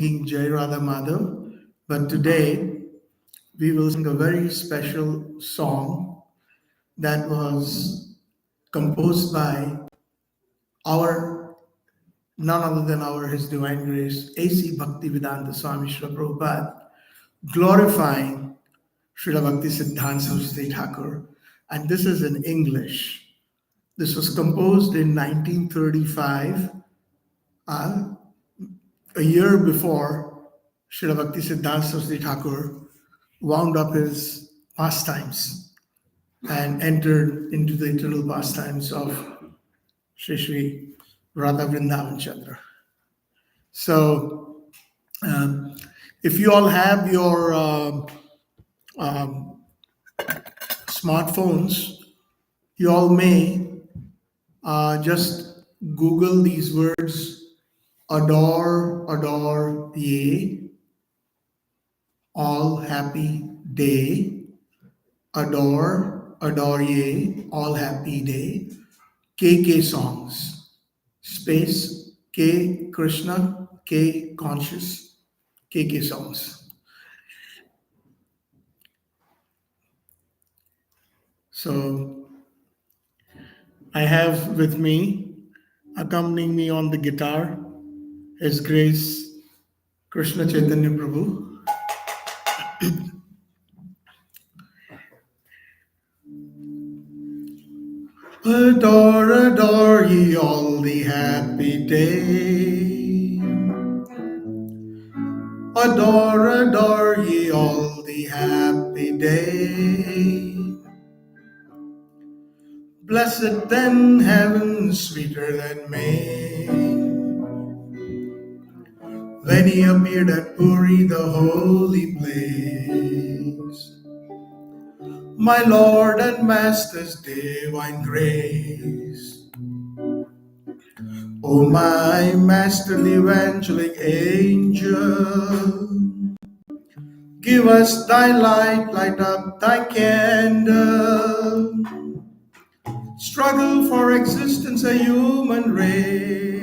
Jai Radha Madhav, but today we will sing a very special song that was composed by our none other than our His Divine Grace A.C. Bhakti Siddhanta Swami Srila Prabhupada, glorifying Shrila Bhakti Siddhanta Saraswati Thakura, and this is in English. This was composed in 1935, a year before Srila Bhakti Siddhanta Saraswati Thakura wound up his pastimes and entered into the eternal pastimes of Shri Radha Vrindaban Chandra. So, if you all have your smartphones, you all may just Google these words: adore, adore, ye, all happy day, adore, adore, ye, all happy day, KK songs, space, K Krishna, K conscious, KK songs. So I have with me, accompanying me on the guitar, His Grace Krishna Chaitanya Prabhu. Adore, adore ye all the happy day. Adore, adore ye all the happy day. Blessed than heaven, sweeter than May. When he appeared at Puri, the holy place, my Lord and Master's divine grace. O my Master, the evangelic angel, give us thy light, light up thy candle. Struggle for existence, a human race.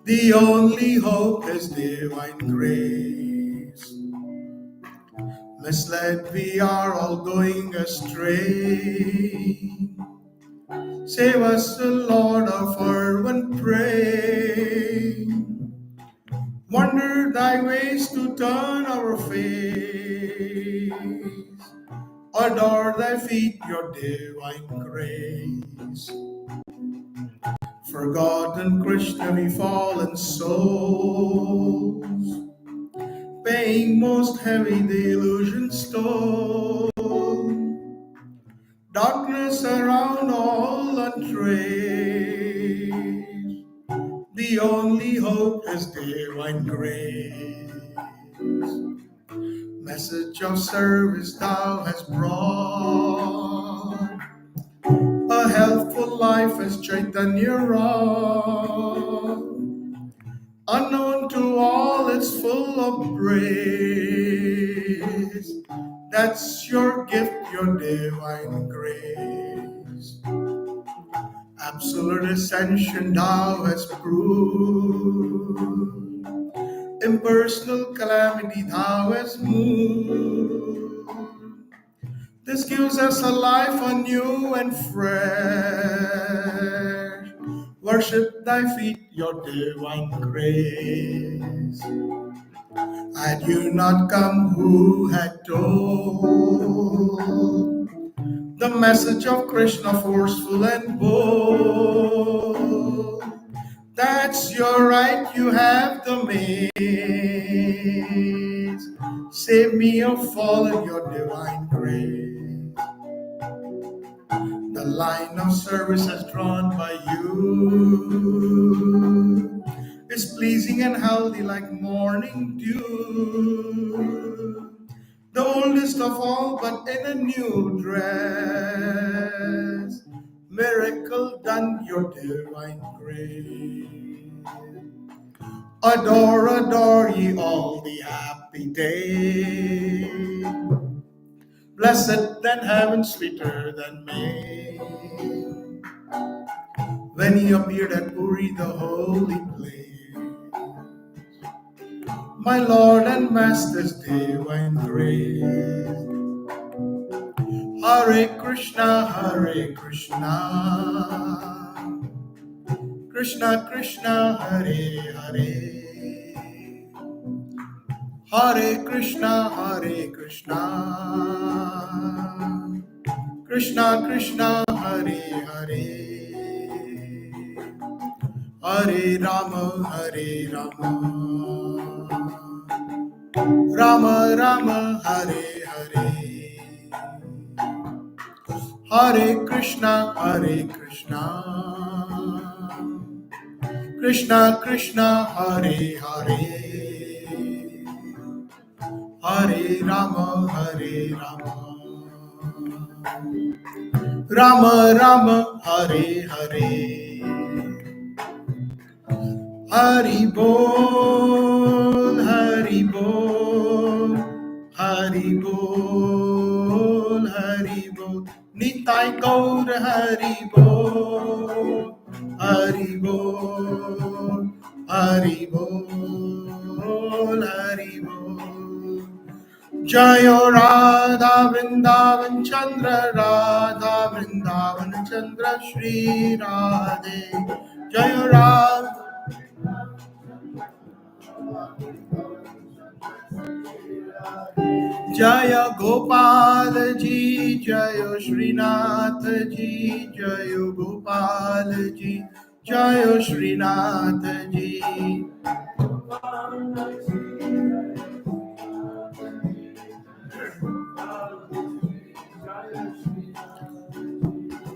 The only hope is divine grace. Misled, we are all going astray. Save us, O Lord, our fervent pray. Wonder thy ways to turn our face. Adore thy feet, your divine grace. Forgotten Krishna, we fallen souls, paying most heavy the illusion's toll. Darkness around all untraced. The only hope is divine grace. Message of service thou hast brought, a healthful life as Chaitanya wrought. Unknown to all, it's full of praise. That's your gift, your divine grace. Absolute ascension thou hast proved. Impersonal calamity thou hast moved. This gives us a life anew and fresh. Worship thy feet, your divine grace. Had you not come, who had told the message of Krishna, forceful and bold? That's your right, you have the means. Save me of fallen, your divine grace. The line of service as drawn by you is pleasing and healthy like morning dew. The oldest of all, but in a new dress. Miracle done, your divine grace. Adore, adore ye all the happy day. Blessed than heaven, sweeter than May. When he appeared at Puri, the holy place, my Lord and Master's divine grace. Hare Krishna, Hare Krishna, Krishna Krishna, Hare Hare, Hare Krishna, Hare Krishna, Krishna Krishna, Hare Hare, Hare Rama, Hare Rama, Rama Rama, Hare Hare, Hare Krishna, Krishna Krishna, Hare Hare, Hare Rama, Hare Rama, Rama Rama, Hare Hare. Hari Bol, Hari Bol, Hari Bol, Hari Bol, Nitai Gaur Hari Bol, Hari Bol, Hari Bol, Hari Bol. Jayo Radha Vrindavan Chandra, Radha Vrindavan Chandra, Shri Radhe. Jayo Radha Jaya Gopal Ji, Jaya Srinath Ji, Jaya Gopal Ji, Jaya Srinath Ji.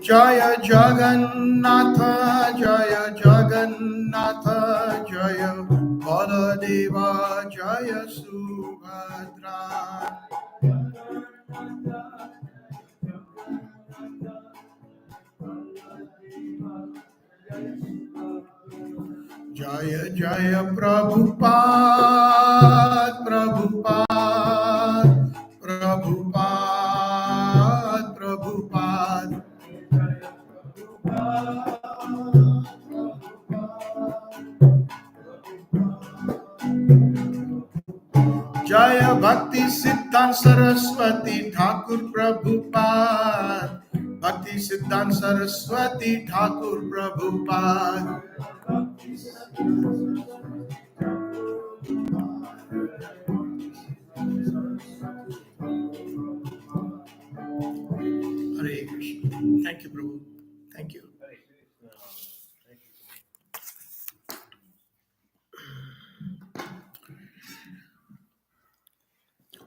Jaya Jagannatha, Jaya Jagannatha, Jaya Baladeva, Jaya Subhadra. Jaya Jaya Prabhupada, Prabhupada, Prabhupada, Prabhupada. Jaya Bhakti Siddhanta Saraswati Thakura Prabhuapda, Bhakti Siddhanta Saraswati Thakura Prabhuapda. Hare Krishna. Thank you, Prabhu. Thank you.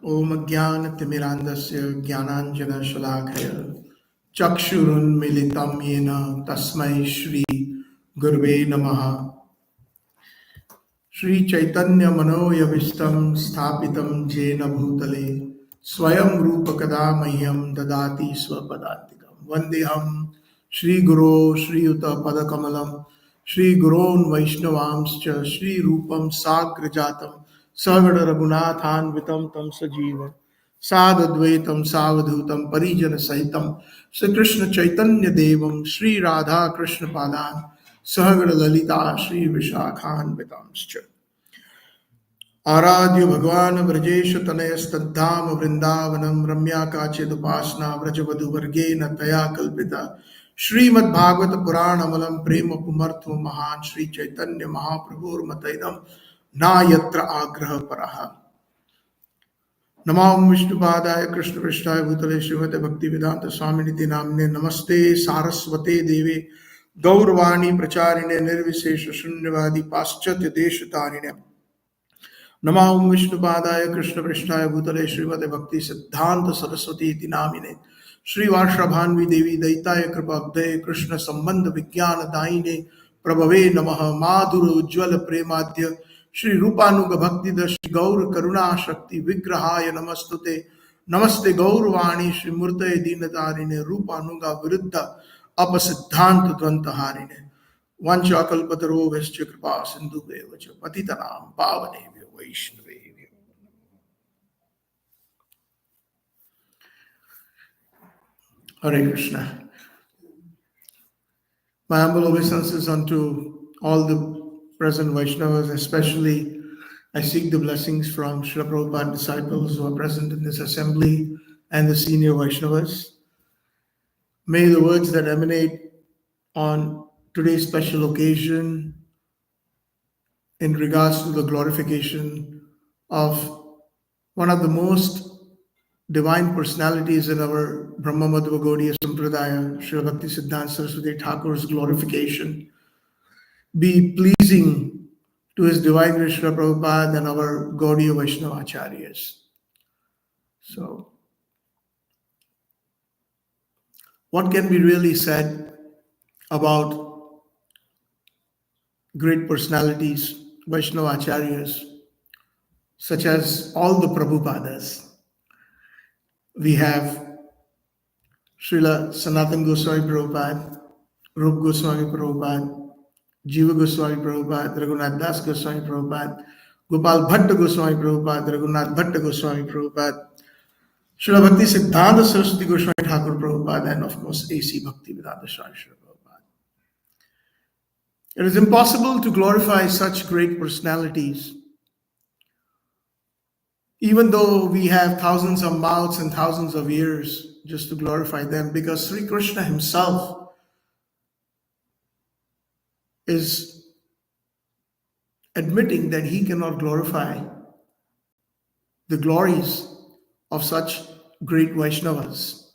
Om Jnana-timirandasya Jnananjana-shalakaya Chakshurunmilitam Yena Tasmai Shri Gurve Namaha. Shri Chaitanya Manoyavistam Sthapitam Jena Bhutale Swayam Rupa Kada Mahyam Dadati Swapadantikam Vandeham Shri Guru Shri Yuta Padakamalam Shri Gurun Vaishnavamscha Shri Rupam Sagrajatam Sagada Raghunathan Vitam Tam Sajiva Sadadvaitam Savadhutam Parijana Sahitam Shri Krishna Chaitanya Devam Shri Radha Krishna Padan Sahagada Lalita Shri Vishakhan Vitamscha आराध्य भगवान ब्रजेश तनय स्तद्धाम वृंदावनम रम्या काचिदुपासना व्रजवधु वर्गेण तया कल्पिता श्रीमद्भागवत पुराण अमलम प्रेम पुमर्थो महान श्री चैतन्य महाप्रभुर्मतैदम ना यत्र आग्रह परः नमो विष्णुपादाय कृष्ण पृष्ठाय भूतले श्रीमते भक्ति वेदांत स्वामिनिति नामने नमस्ते सारस्वते देवे गौरवाणी प्रचारिणे निर्विशेष शून्यवादी पाश्चात्य देशतारिणे नमो विष्णुपादाय कृष्ण पृष्ठाय भूतले श्रीमते भक्ति सिद्धांत सरस्वती नामिने श्रीवार्षभान्वी देवी दैताय कृपाब्धये कृष्ण संबंध विज्ञान दायिने प्रभवे नमः माधुर उज्ज्वल प्रेमाद्य श्री रूपानुग भक्ति दश गौर करुणा शक्ति विग्रहाय नमस्तुते नमस्ते गौरवाणी श्री मूर्तये दीनतारिणे रूपानुगा विरुद्ध अपसिद्धांत द्वंतहारिणे वंशाकल्पतरोभ्यश्च कृपा सिन्धुभ्येव च पतितनां पावनेभ्यो वैष्णवेभ्यो। Hare Krishna. My humble obeisances unto all the present Vaishnavas, especially I seek the blessings from Srila Prabhupada disciples who are present in this assembly and the senior Vaishnavas. May the words that emanate on today's special occasion in regards to the glorification of one of the most divine personalities in our Brahma Madhva Gaudiya Sampradaya, Srila Bhakti Siddhanta Saraswati Thakura's glorification, be pleasing to His Divine Grace Srila Prabhupada and our Gaudiya Vaishnava Acharyas. So, what can be really said about great personalities, Vaishnava Acharyas, such as all the Prabhupadas? We have Srila Sanatana Goswami Prabhupada, Rupa Goswami Prabhupada, Jiva Goswami Prabhupada, Raghunath Das Goswami Prabhupada, Gopal Bhatta Goswami Prabhupada, Raghunath Bhatta Goswami Prabhupada, Srila Bhakti Siddhanta Saraswati Goswami Thakura Prabhupada, and of course A.C. Bhakti Vedanta Swami Srila Prabhupada. It is impossible to glorify such great personalities, even though we have thousands of mouths and thousands of ears just to glorify them, because Sri Krishna himself is admitting that he cannot glorify the glories of such great Vaishnavas.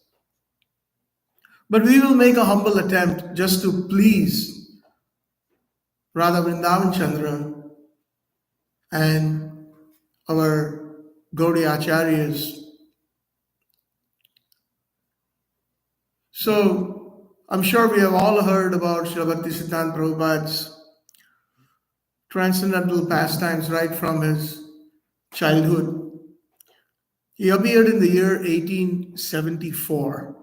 But we will make a humble attempt just to please Radha Vrindavan Chandra and our Gaudiya Acharyas. So, I'm sure we have all heard about Srila Bhakti Siddhanta Prabhupada's transcendental pastimes right from his childhood. He appeared in the year 1874.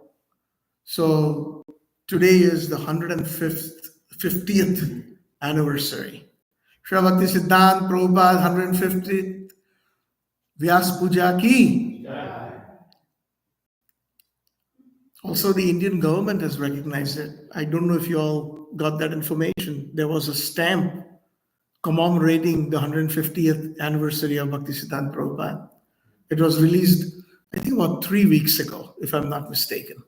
So, today is the 150th anniversary. Srila Bhakti Siddhanta Prabhupada 150th Vyasa Puja ki. Also, the Indian government has recognized it. I don't know if you all got that information. There was a stamp commemorating the 150th anniversary of Bhakti Siddhanta Prabhupada. It was released, I think, about 3 weeks ago, if I'm not mistaken.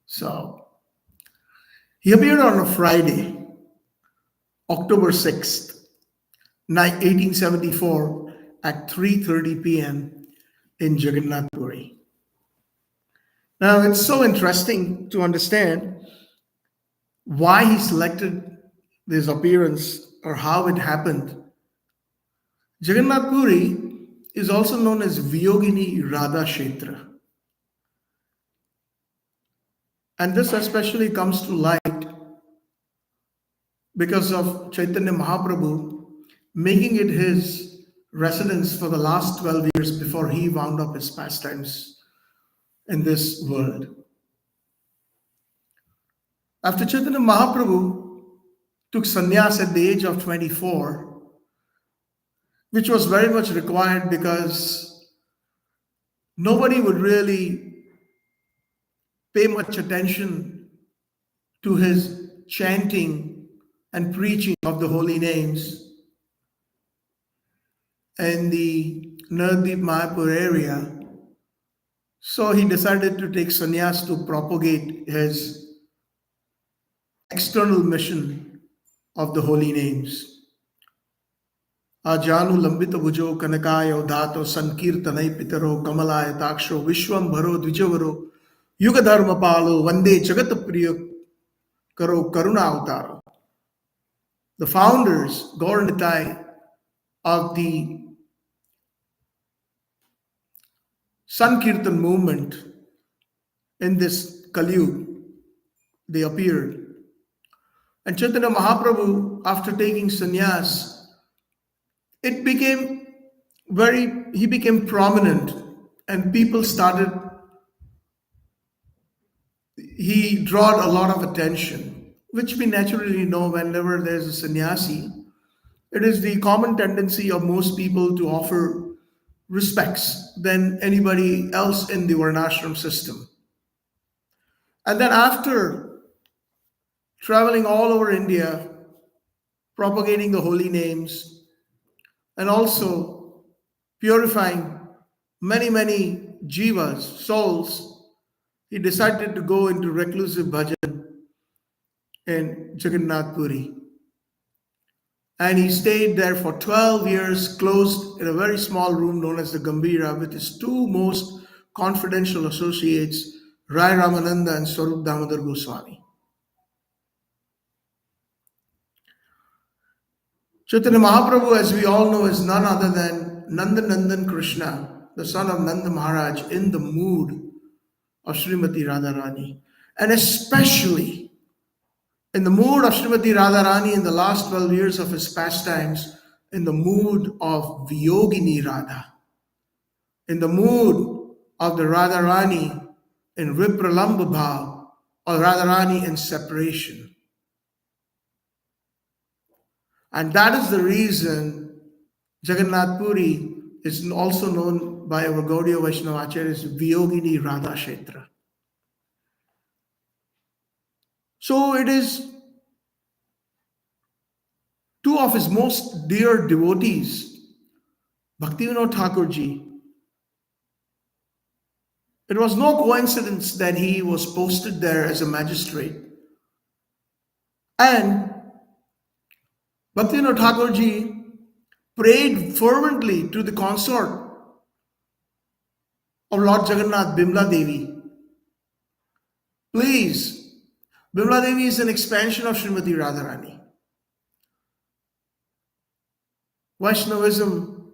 So, he appeared on a Friday, October 6th, 1874, at 3:30 p.m. in Jagannath Puri. Now, it's so interesting to understand why he selected this appearance or how it happened. Jagannath Puri is also known as Vyogini Radha Kshetra. And this especially comes to light because of Chaitanya Mahaprabhu making it his residence for the last 12 years before he wound up his pastimes in this world. After Chaitanya Mahaprabhu took sannyas at the age of 24, which was very much required because nobody would really pay much attention to his chanting and preaching of the holy names in the Navadvip Mayapur area. So he decided to take sannyas to propagate his external mission of the holy names. Ajanu lambita bhujo kanakayo dhato sankirtanai pitaro kamalaya taksho vishwam bharo dvijavaro yuga dharma palo vande jagata priya karo karuna avtaro. The founders, Gaur Nitai, of the Sankirtan movement in this Kali, they appeared. And Chaitanya Mahaprabhu, after taking sannyas, he became prominent, and people he drawed a lot of attention, which we naturally know whenever there's a sannyasi. It is the common tendency of most people to offer respects than anybody else in the Varnashram system. And then after traveling all over India, propagating the holy names, and also purifying many, many jivas, souls, he decided to go into reclusive bhajan in Jagannath Puri. And he stayed there for 12 years, closed in a very small room known as the Gambira, with his two most confidential associates, Rai Ramananda and Swarup Damodar Goswami. Chaitanya Mahaprabhu, as we all know, is none other than Nandanandan Krishna, the son of Nanda Maharaj, in the mood of Srimati Radharani. And especially in the mood of Srimati Radharani in the last 12 years of his pastimes, in the mood of Vyogini Radha, in the mood of the Radharani in Vipralamba Bhav, or Radharani in separation. And that is the reason Jagannath Puri is also known by our Gaudiya Vaishnava Acharya as Vyogini Radha Kshetra. So it is two of his most dear devotees, Bhaktivinoda Thakurji. It was no coincidence that he was posted there as a magistrate. And Bhaktivinoda Thakurji prayed fervently to the consort of Lord Jagannath, Bimla Devi. Please, Bimla Devi is an expansion of Srimati Radharani. Vaishnavism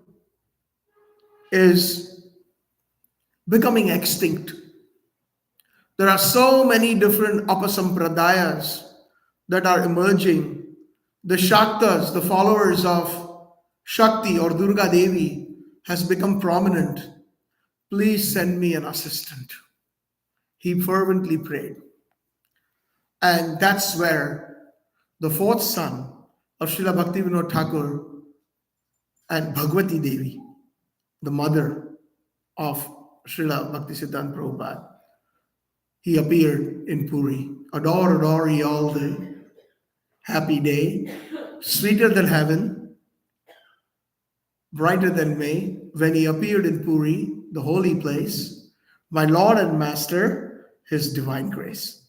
is becoming extinct. There are so many different apasampradayas that are emerging. The Shaktas, the followers of Shakti or Durga Devi, has become prominent. Please send me an assistant. He fervently prayed. And that's where the fourth son of Srila Bhaktivinoda Thakur and Bhagwati Devi, the mother of Srila Bhakti Siddhanta Prabhuapda, he appeared in Puri. Adore, adore ye all the happy day, sweeter than heaven, brighter than May, when he appeared in Puri, the holy place, my Lord and Master, his divine grace.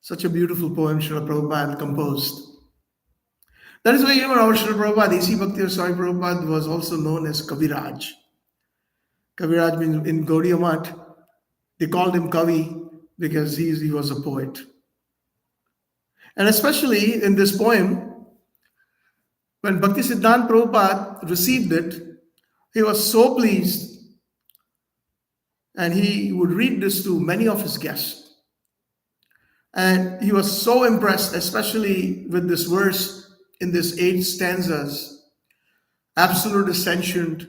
Such a beautiful poem Srila Prabhupada composed. That is why even our Srila Prabhupada, A.C. Bhakti Swami Prabhupada, was also known as Kaviraj. Kaviraj means in Gaudiya Math, they called him Kavi because he was a poet. And especially in this poem, when Bhakti Siddhanta Prabhupada received it, he was so pleased, and he would read this to many of his guests. And he was so impressed, especially with this verse in these 8 stanzas. Absolute is sentient,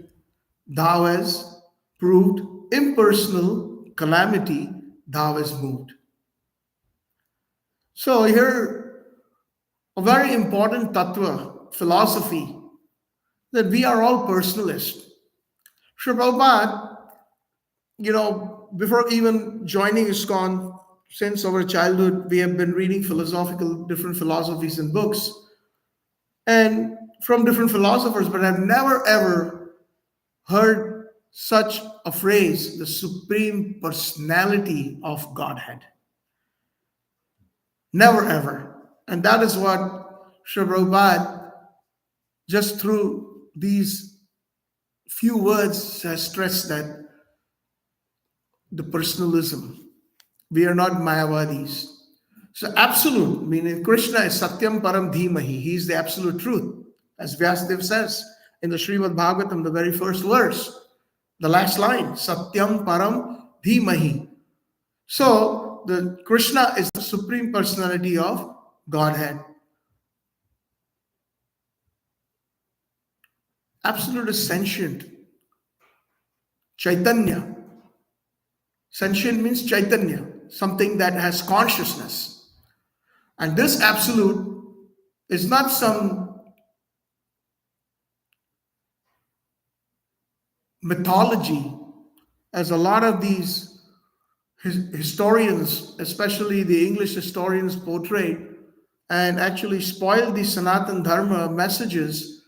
thou has proved, impersonal calamity, thou has moved. So here, a very important tattva, philosophy, that we are all personalists. Srila Prabhupada, before even joining ISKCON, since our childhood, we have been reading different philosophies and books, and from different philosophers, but I've never ever heard such a phrase, the Supreme Personality of Godhead. Never ever. And that is what Srila Prabhupada, just through these few words, has stressed, that the personalism. We are not Mayavadis. So absolute, meaning Krishna is Satyam Param Dhimahi. He is the absolute truth. As Vyasadeva says in the Srimad Bhagavatam, the very first verse, the last line, Satyam Param Dhimahi. So the Krishna is the Supreme Personality of Godhead. Absolute is sentient. Chaitanya. Sentient means Chaitanya, something that has consciousness. And this absolute is not some mythology, as a lot of these historians, especially the English historians, portrayed and actually spoiled the Sanatan Dharma messages,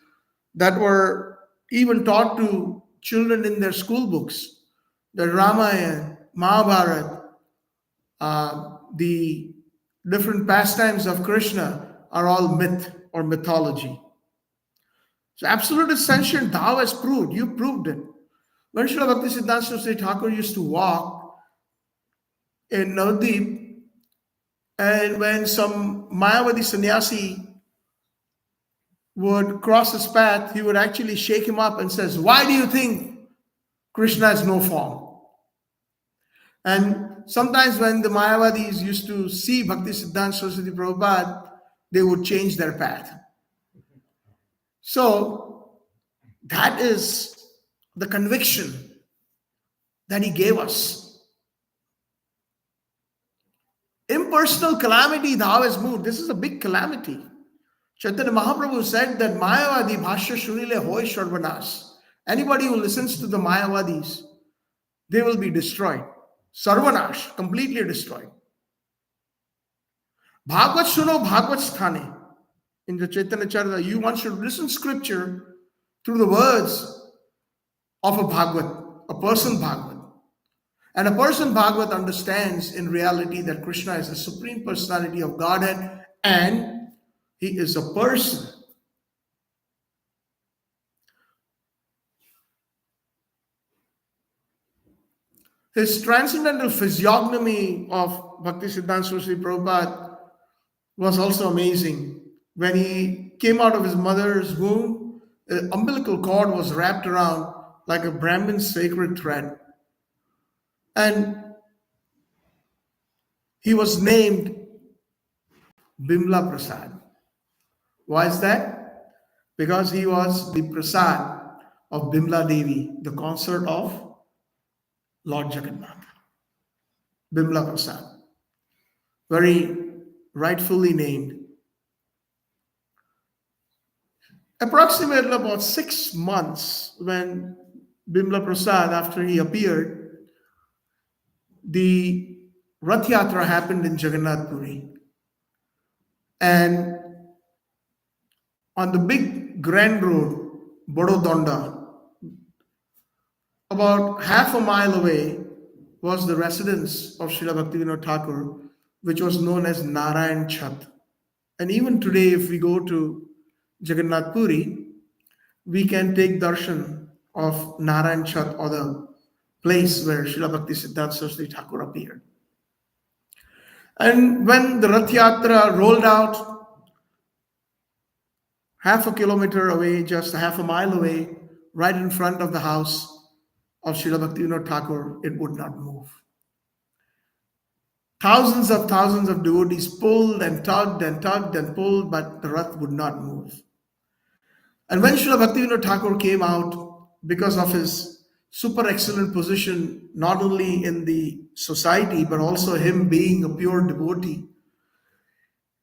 that were even taught to children in their school books. The Ramayana, Mahabharata, the different pastimes of Krishna are all myth or mythology. So absolute ascension, thou has proved, you proved it. When Srila Bhakti Siddhanta Saraswati Thakura used to walk in Navadip, and when some Mayavadi sannyasi would cross his path, he would actually shake him up and says, "Why do you think Krishna has no form?" And sometimes when the Mayavadis used to see Bhakti Siddhanta Saraswati Prabhupada, they would change their path. So that is the conviction that he gave us. Impersonal calamity thou has moved. This is a big calamity. Chaitanya Mahaprabhu said that Mayavadi Bhashya Shunile Hoy Sarvanas. Anybody who listens to the Mayavadis, they will be destroyed. Sarvanash, completely destroyed. Bhagavad Suno Bhagavad Sthane. In the Chaitanya Charita, you one should listen scripture through the words of a Bhagavad, a person Bhagavad. And a person Bhagavad understands in reality that Krishna is the Supreme Personality of Godhead and he is a person. His transcendental physiognomy of Bhakti Siddhanta Saraswati Prabhupada was also amazing. When he came out of his mother's womb, the umbilical cord was wrapped around like a Brahmin's sacred thread. And he was named Bimla Prasad. Why is that? Because he was the Prasad of Bimla Devi, the consort of Lord Jagannath. Bimla Prasad. Very rightfully named. Approximately about 6 months when Bimla Prasad, after he appeared, the Rath Yatra happened in Jagannath Puri. And on the big grand road, Bododonda, about half a mile away was the residence of Srila Bhaktivinoda Thakur, which was known as Narayan Chat. And even today, if we go to Jagannath Puri, we can take darshan of Narayan Chat, or the place where Srila Bhakti Siddhanta Saraswati Thakura appeared. And when the Rath Yatra rolled out, half a kilometer away, just a half a mile away, right in front of the house of Srila Bhaktivinoda Thakur, it would not move. Thousands of devotees pulled and tugged and pulled, but the Rath would not move. And when Srila Bhaktivinoda Thakur came out, because of his super excellent position, not only in the society, but also him being a pure devotee,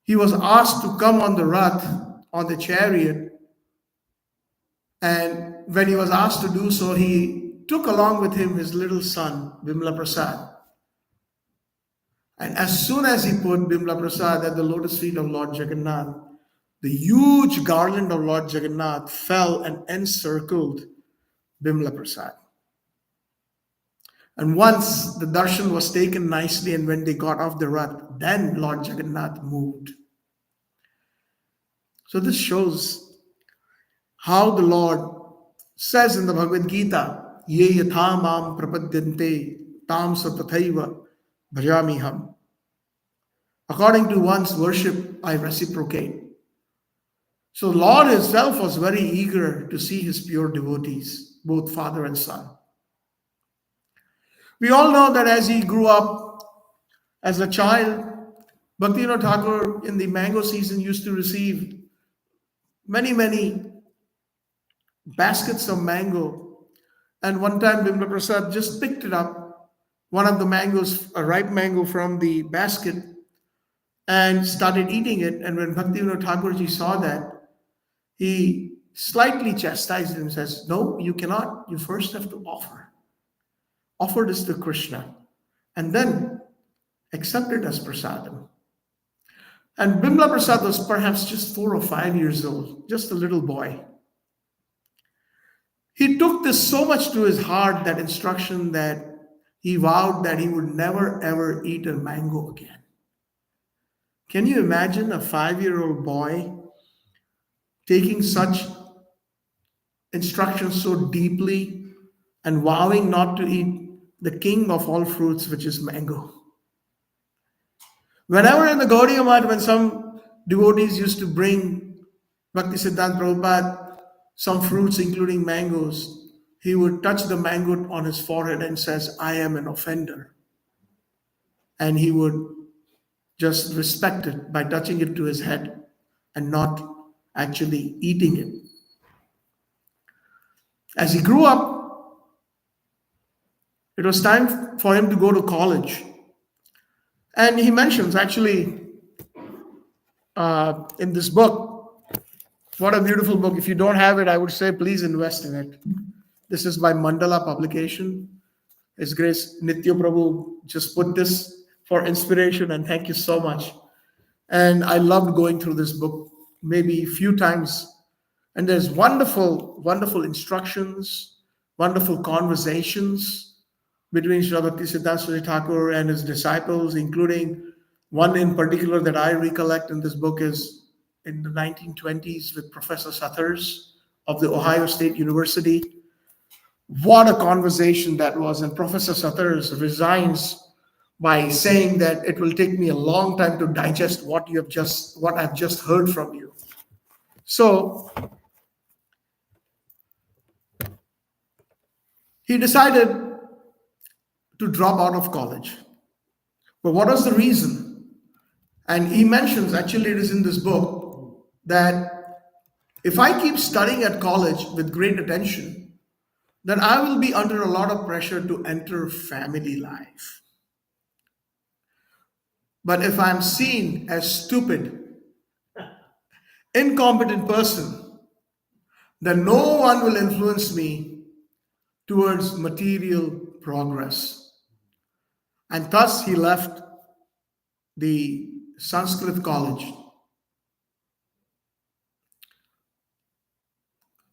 he was asked to come on the Rath, on the chariot. And when he was asked to do so, he took along with him his little son, Bimla Prasad. And as soon as he put Bimla Prasad at the lotus feet of Lord Jagannath, the huge garland of Lord Jagannath fell and encircled Bimla Prasad. And once the darshan was taken nicely, and when they got off the Rath, then Lord Jagannath moved. So this shows how the Lord says in the Bhagavad Gita, Ye yatha mam prapadyante tam satathaiva bhajamiham. According to one's worship, I reciprocate. So Lord himself was very eager to see his pure devotees, both father and son. We all know that as he grew up as a child, Bhaktivinoda Thakur in the mango season used to receive many baskets of mango. And one time Bimla Prasad just picked it up, one of the mangoes, a ripe mango from the basket, and started eating it. And when Bhaktivinoda Thakurji saw that, he slightly chastised him and says, no, you cannot. You first have to offer. Offer this to Krishna and then accept it as prasadam. And Bimla Prasad was perhaps just 4 or 5 years old, just a little boy. He took this so much to his heart, that instruction, that he vowed that he would never ever eat a mango again. Can you imagine a 5-year-old boy taking such instructions so deeply and vowing not to eat the king of all fruits, which is mango? Whenever in the Gaudiya Math, when some devotees used to bring Bhakti Siddhanta Prabhupada some fruits, including mangoes, he would touch the mango on his forehead and says, "I am an offender." And he would just respect it by touching it to his head and not actually eating it. As he grew up, it was time for him to go to college. And he mentions actually in this book, what a beautiful book. If you don't have it, I would say please invest in it. This is by Mandala Publication. His Grace Nitya Prabhu just put this for inspiration, and thank you so much. And I loved going through this book maybe a few times. And there's wonderful, wonderful instructions, wonderful conversations between Srila Bhakti Siddhanta Saraswati Thakura and his disciples, including one in particular that I recollect in this book is in the 1920s with Professor Suthers of the Ohio State University. What a conversation that was. And Professor Suthers resigns by saying that it will take me a long time to digest what I've just heard from you. So he decided to drop out of college. But what was the reason? And he mentions, actually it is in this book, that if I keep studying at college with great attention, then I will be under a lot of pressure to enter family life. But if I'm seen as stupid, incompetent person, then no one will influence me towards material progress. And thus he left the Sanskrit college.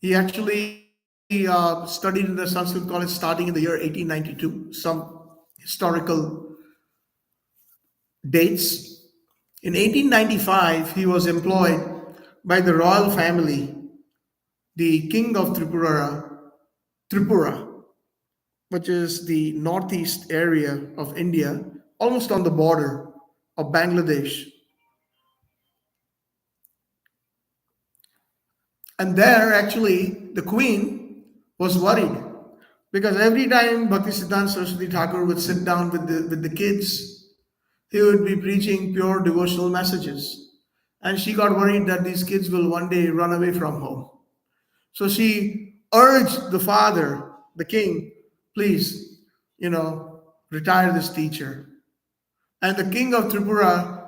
He actually studied in the Sanskrit college starting in the year 1892, some historical dates. In 1895, he was employed by the royal family, the king of Tripura, which is the northeast area of India, almost on the border of Bangladesh. And there, actually, the queen was worried because every time Bhakti Siddhanta Saraswati Thakur would sit down with the kids, he would be preaching pure devotional messages. And she got worried that these kids will one day run away from home. So she urged the father, the king, please, retire this teacher. And the king of Tripura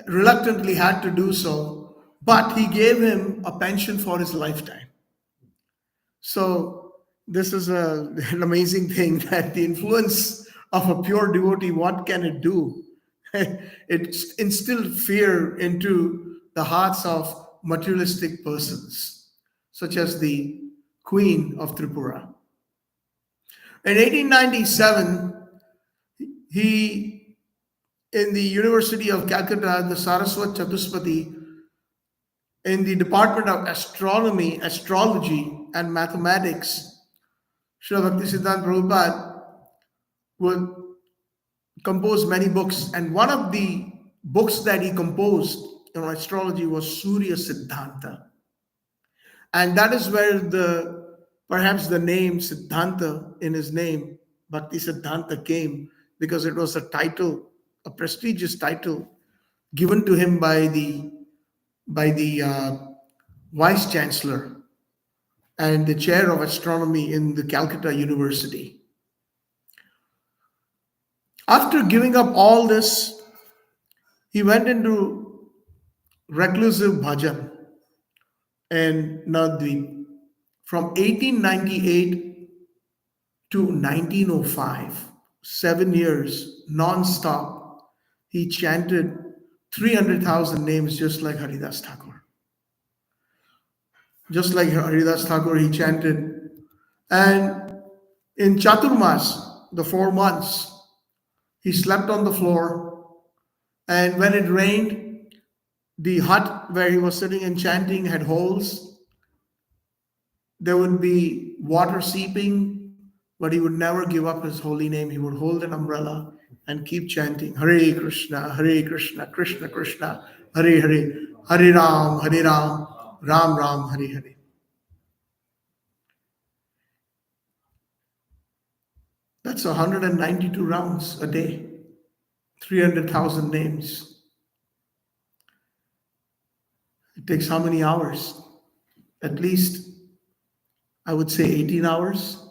reluctantly had to do so, but he gave him a pension for his lifetime. So this is an amazing thing, that the influence of a pure devotee, what can it do? It instilled fear into the hearts of materialistic persons, such as the queen of Tripura. In 1897, he, in the University of Calcutta, the Saraswati Chatuspathi, in the Department of Astronomy, Astrology, and Mathematics, Srila Bhakti Siddhanta Prabhupada would compose many books. And one of the books that he composed on astrology was Surya Siddhanta. And that is where perhaps the name Siddhanta in his name, Bhakti Siddhanta, came, because it was a title, a prestigious title given to him by the vice chancellor and the chair of astronomy in the Calcutta University. After giving up all this, he went into reclusive bhajan in Navadvip from 1898 to 1905, 7 years non-stop. He chanted 300,000 names, just like Haridas Thakur. Just like Haridas Thakur, he chanted And in Chaturmas, the 4 months, he slept on the floor. And when it rained, the hut where he was sitting and chanting had holes. There would be water seeping, but he would never give up his holy name. He would hold an umbrella and keep chanting Hare Krishna, Krishna Krishna, Hare Hare, Hare Ram, Ram Ram, Hare Hare. That's 192 rounds a day, 300,000 names. It takes how many hours? At least, I would say 18 hours,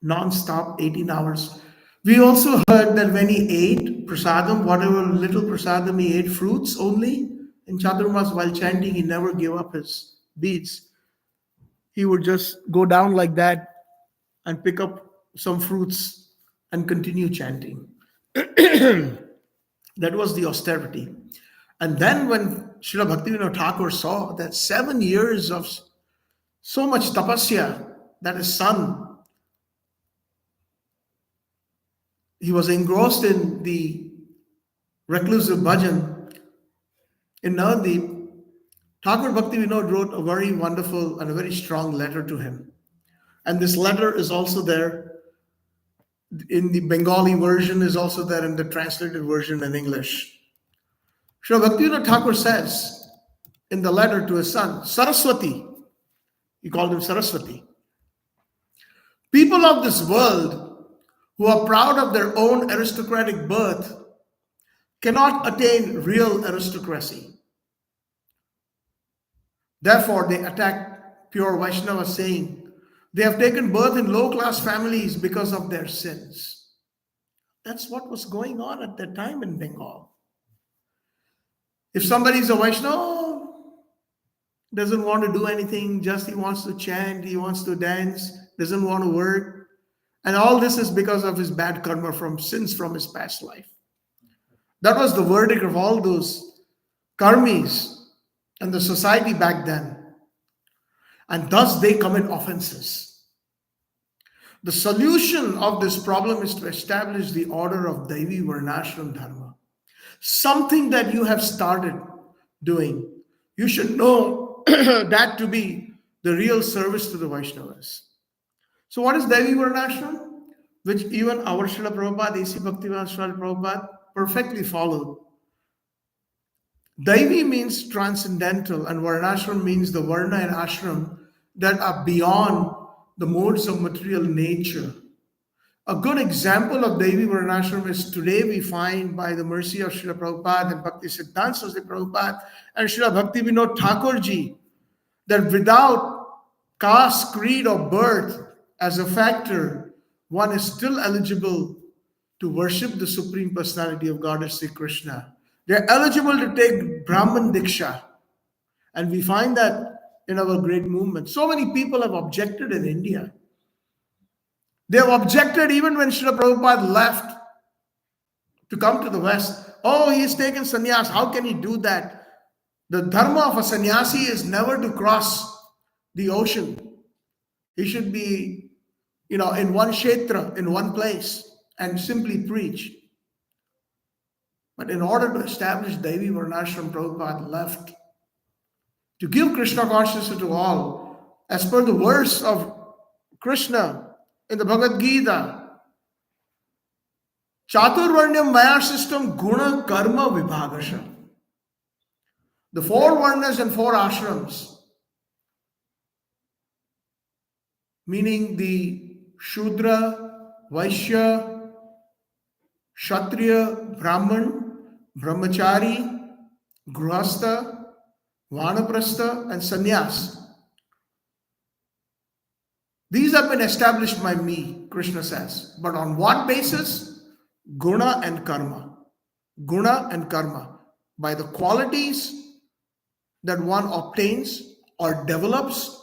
non-stop 18 hours. We also heard that when he ate prasadam, whatever little prasadam he ate, fruits only, in Chaturmas while chanting, he never gave up his beads. He would just go down like that and pick up some fruits and continue chanting. That was the austerity. And then when Srila Bhaktivinoda Thakur saw that 7 years of so much tapasya that his son, he was engrossed in the reclusive bhajan in Navadip, Thakur Bhaktivinoda wrote a very wonderful and a very strong letter to him. And this letter is also there in the Bengali version, is also there in the translated version in English. Srila Bhaktivinoda Thakur says in the letter to his son, Saraswati, he called him Saraswati. People of this world who are proud of their own aristocratic birth cannot attain real aristocracy. Therefore, they attack pure Vaishnavas, saying they have taken birth in low-class families because of their sins. That's what was going on at that time in Bengal. If somebody is a Vaishnava, doesn't want to do anything, just he wants to chant, he wants to dance, doesn't want to work, and all this is because of his bad karma from sins from his past life. That was the verdict of all those karmis and the society back then. And thus they commit offenses. The solution of this problem is to establish the order of Daivi Varnashram Dharma. Something that you have started doing. You should know that to be the real service to the Vaishnavas. So what is Daivi Varnashram? Which even our Srila Prabhupada, A.C. Bhaktivedanta Srila Prabhupada perfectly followed. Daivi means transcendental, and Varnashram means the Varna and Ashram that are beyond the modes of material nature. A good example of Daivi Varnashram is today we find by the mercy of Srila Prabhupada and Bhakti Siddhanta Saraswati Prabhupada and Srila Bhaktivinoda Thakur ji, that without caste, creed, or birth as a factor, one is still eligible to worship the Supreme Personality of Godhead Sri Krishna. They're eligible to take Brahman Diksha. And we find that in our great movement. So many people have objected in India. They have objected even when Srila Prabhupada left to come to the West. Oh, he's taken sannyas. How can he do that? The dharma of a sannyasi is never to cross the ocean. He should be, in one kshetra, in one place, and simply preach. But in order to establish Daivi Varnashram, Prabhupada left to give Krishna consciousness to all, as per the verse of Krishna in the Bhagavad Gita. Chaturvarnyam Maya system guna karma vibhagasha. The 4 varnas and 4 ashrams, meaning the Shudra, Vaishya, Kshatriya, Brahman, Brahmachari, Grihastha, Vanaprastha, and Sannyas. These have been established by me, Krishna says. But on what basis? Guna and karma. Guna and karma. By the qualities that one obtains or develops,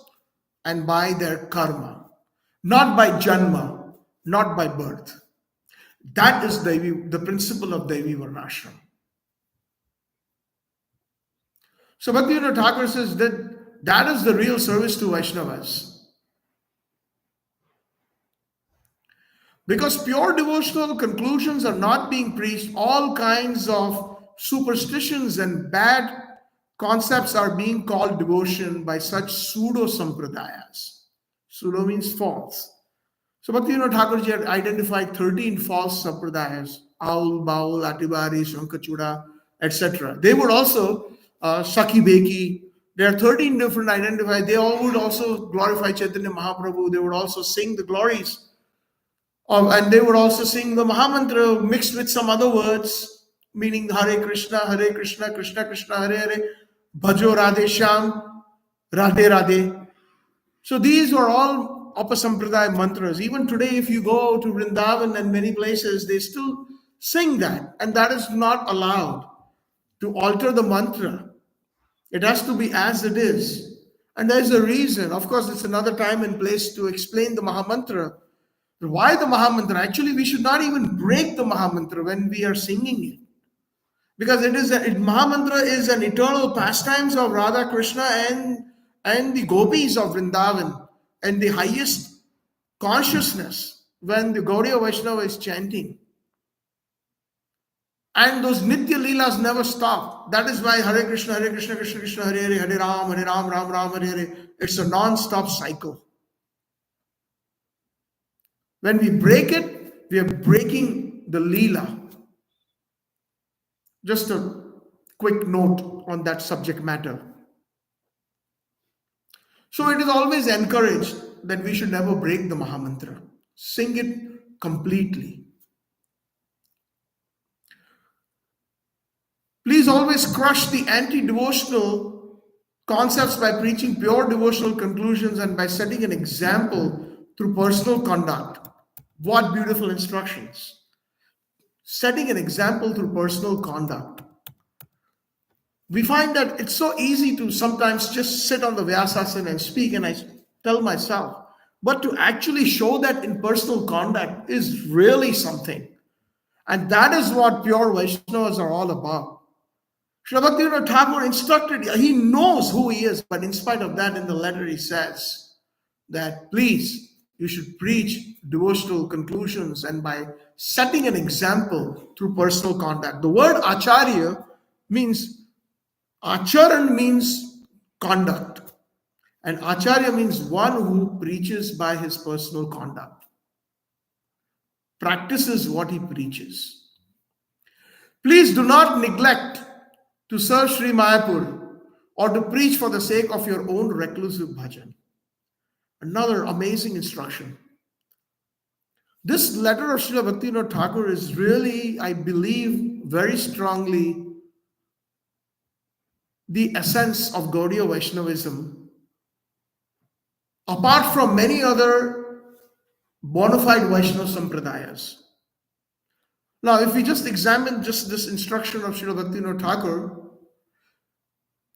and by their karma. Not by janma, not by birth. That is the principle of Daivi Varnashram. So Bhaktivinoda Thakur says that is the real service to Vaishnavas. Because pure devotional conclusions are not being preached, all kinds of superstitions and bad concepts are being called devotion by such pseudo sampradayas. Pseudo means false. So Bhaktivinoda Thakurji had identified 13 false sampradayas, Aul, Baul, Atibari, Shankachuda, etc. They would also, Sakhi Beki, there are 13 different identified. They all would also glorify Chaitanya Mahaprabhu. They would also sing the glories. And they would also sing the Mahamantra mixed with some other words, meaning Hare Krishna, Krishna Krishna, Hare Hare, Bhajo Radhe Shyam, Radhe Radhe. So these were all Upasampradaya mantras. Even today, if you go to Vrindaban and many places, they still sing that. And that is not allowed to alter the mantra. It has to be as it is. And there's a reason. Of course, it's another time and place to explain the Mahamantra. Why the Mahamantra? Actually, we should not even break the Mahamantra when we are singing it. Because Mahamantra is an eternal pastimes of Radha Krishna and the gopis of Vrindavan, and the highest consciousness when the Gaudiya Vaishnava is chanting. And those Nitya Leelas never stop. That is why Hare Krishna, Krishna Krishna, Hare Hare, Hare Ram, Ram Ram, Hare Hare. It's a non-stop cycle. When we break it, we are breaking the Leela. Just a quick note on that subject matter. So it is always encouraged that we should never break the Mahamantra. Sing it completely. Please always crush the anti-devotional concepts by preaching pure devotional conclusions and by setting an example through personal conduct. What beautiful instructions. Setting an example through personal conduct. We find that it's so easy to sometimes just sit on the Vyasasana and speak, and I tell myself, but to actually show that in personal conduct is really something. And that is what pure Vaishnavas are all about. Srila Bhaktivinoda Thakur instructed, he knows who he is, but in spite of that, in the letter he says that please, you should preach devotional conclusions and by setting an example through personal conduct. The word acharya means, acharan means conduct. And acharya means one who preaches by his personal conduct. Practices what he preaches. Please do not neglect to serve Sri Mayapur or to preach for the sake of your own reclusive bhajan. Another amazing instruction. This letter of Srila Bhaktivinoda Thakur is really, I believe, very strongly the essence of Gaudiya Vaishnavism, apart from many other bona fide Vaishnava Sampradayas. Now, if we just examine just this instruction of Srila Bhaktivinoda Thakur,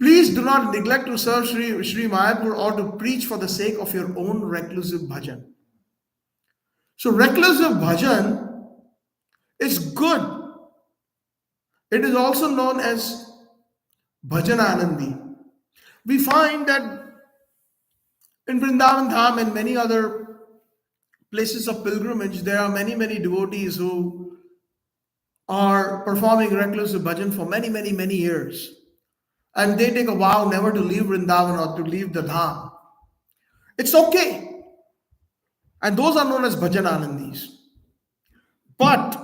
please do not neglect to serve Sri Mayapur or to preach for the sake of your own reclusive bhajan. So reclusive bhajan is good. It is also known as Bhajananandi. We find that in Vrindavan Dham and many other places of pilgrimage, there are many devotees who are performing reclusive bhajan for many years. And they take a vow never to leave Vrindavan or to leave the Dham. It's okay. And those are known as Bhajananandis. But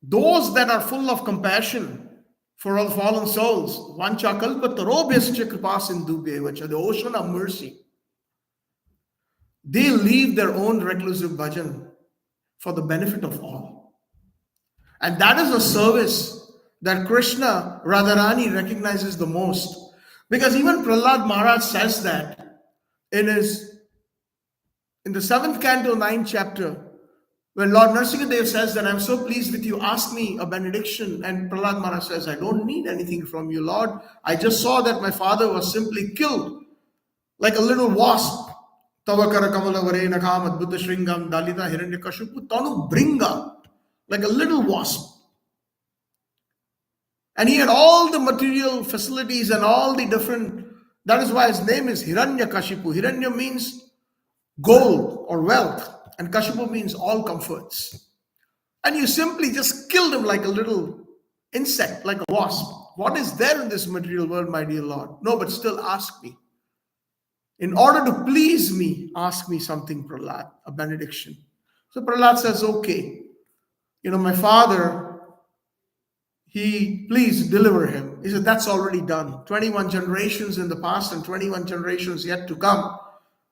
those that are full of compassion for all fallen souls, Vancha kalpa tarobhyascha kripasindubhyevacha, the ocean of mercy, they leave their own reclusive bhajan for the benefit of all. And that is a service that Krishna, Radharani recognizes the most. Because even Prahlad Maharaj says that in the 7th canto, 9th chapter, when Lord Nrsimhadev says that I'm so pleased with you, ask me a benediction. And Prahlad Maharaj says, I don't need anything from you, Lord. I just saw that my father was simply killed like a little wasp. Tavakara kamala varena kam adbhuta shringam dalita hiranyakashipu tanu bringa, like a little wasp. And he had all the material facilities and all the different, that is why his name is Hiranyakashipu. Hiranya means gold or wealth. and Kashyapa means all comforts. And you simply just killed him like a little insect, like a wasp. What is there in this material world, my dear Lord? No, but still ask me. In order to please me, ask me something, Prahlad, a benediction. So Prahlad says, okay, my father, please deliver him. He said, that's already done. 21 generations in the past and 21 generations yet to come.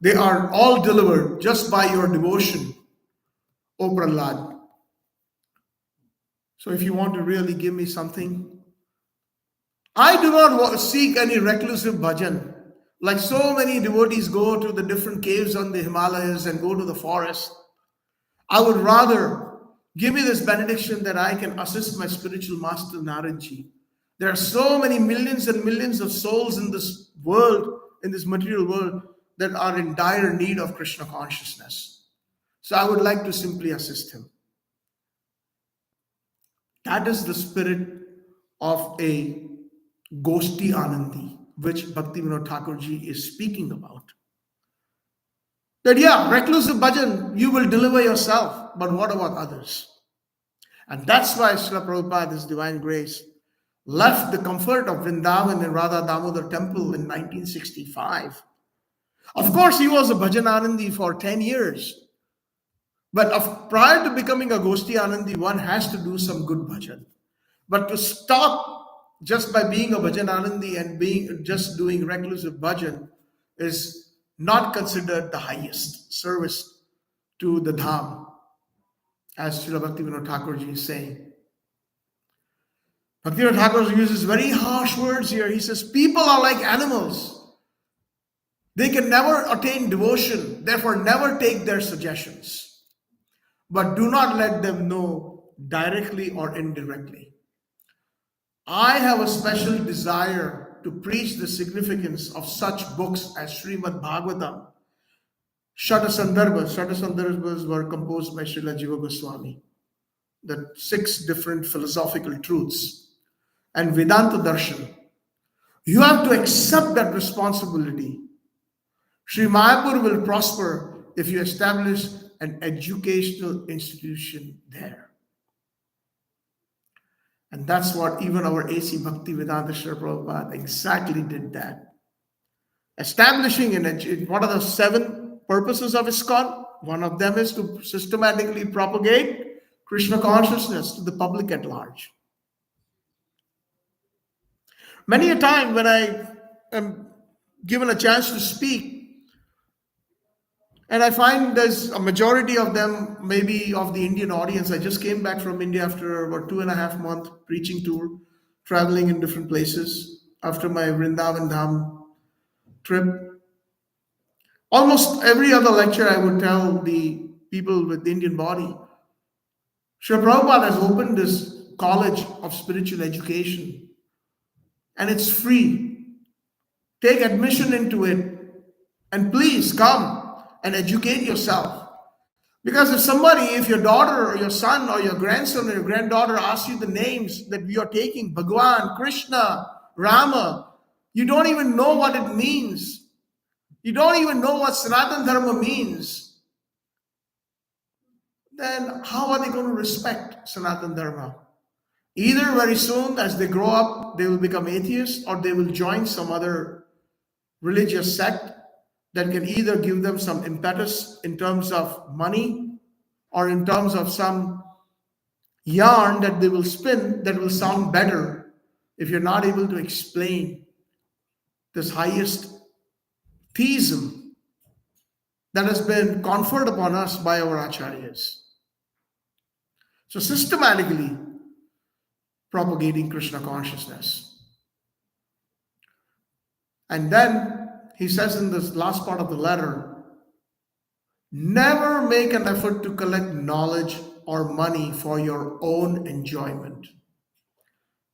They are all delivered just by your devotion, O Prahlad. So if you want to really give me something, I do not seek any reclusive bhajan. Like so many devotees go to the different caves on the Himalayas and go to the forest. I would rather give me this benediction that I can assist my spiritual master Naradji. There are so many millions and millions of souls in this world, in this material world, that are in dire need of Krishna consciousness. So I would like to simply assist him. That is the spirit of a Goshti Anandi, which Bhaktivinoda Thakurji is speaking about. That reclusive bhajan, you will deliver yourself, but what about others? And that's why Srila Prabhupada, His Divine Grace, left the comfort of Vrindaban and Radha Damodar Temple in 1965. Of course, he was a bhajan Anandi for 10 years. But prior to becoming a Goshti Anandi, one has to do some good bhajan. But to stop just by being a bhajan Anandi and just doing reclusive bhajan is not considered the highest service to the Dham, as Srila Bhaktivinoda Thakurji is saying. Bhaktivinoda Thakur uses very harsh words here. He says, people are like animals. They can never attain devotion, therefore never take their suggestions. But do not let them know directly or indirectly. I have a special desire to preach the significance of such books as Srimad Bhagavatam. Shata Sandarbhas were composed by Srila Jiva Goswami. The 6 different philosophical truths. And Vedanta Darshan. You have to accept that responsibility. Sri Mayapur will prosper if you establish an educational institution there. And that's what even our A.C. Bhaktivedanta Srila Prabhupada exactly did that. Establishing what are the 7 purposes of ISKCON? One of them is to systematically propagate Krishna consciousness to the public at large. Many a time when I am given a chance to speak, and I find there's a majority of them, maybe of the Indian audience. I just came back from India after about 2.5 month preaching tour, traveling in different places after my Vrindavan Dham trip. Almost every other lecture I would tell the people with the Indian body, Srila Prabhupada has opened this college of spiritual education and it's free. Take admission into it and please come and educate yourself. Because if your daughter or your son or your grandson or your granddaughter asks you the names that we are taking, Bhagwan, Krishna, Rama, you don't even know what it means. You don't even know what Sanatana Dharma means. Then how are they going to respect Sanatana Dharma? Either very soon as they grow up, they will become atheists or they will join some other religious sect that can either give them some impetus in terms of money or in terms of some yarn that they will spin that will sound better if you're not able to explain this highest theism that has been conferred upon us by our acharyas. So systematically propagating Krishna consciousness. And then he says in this last part of the letter, never make an effort to collect knowledge or money for your own enjoyment.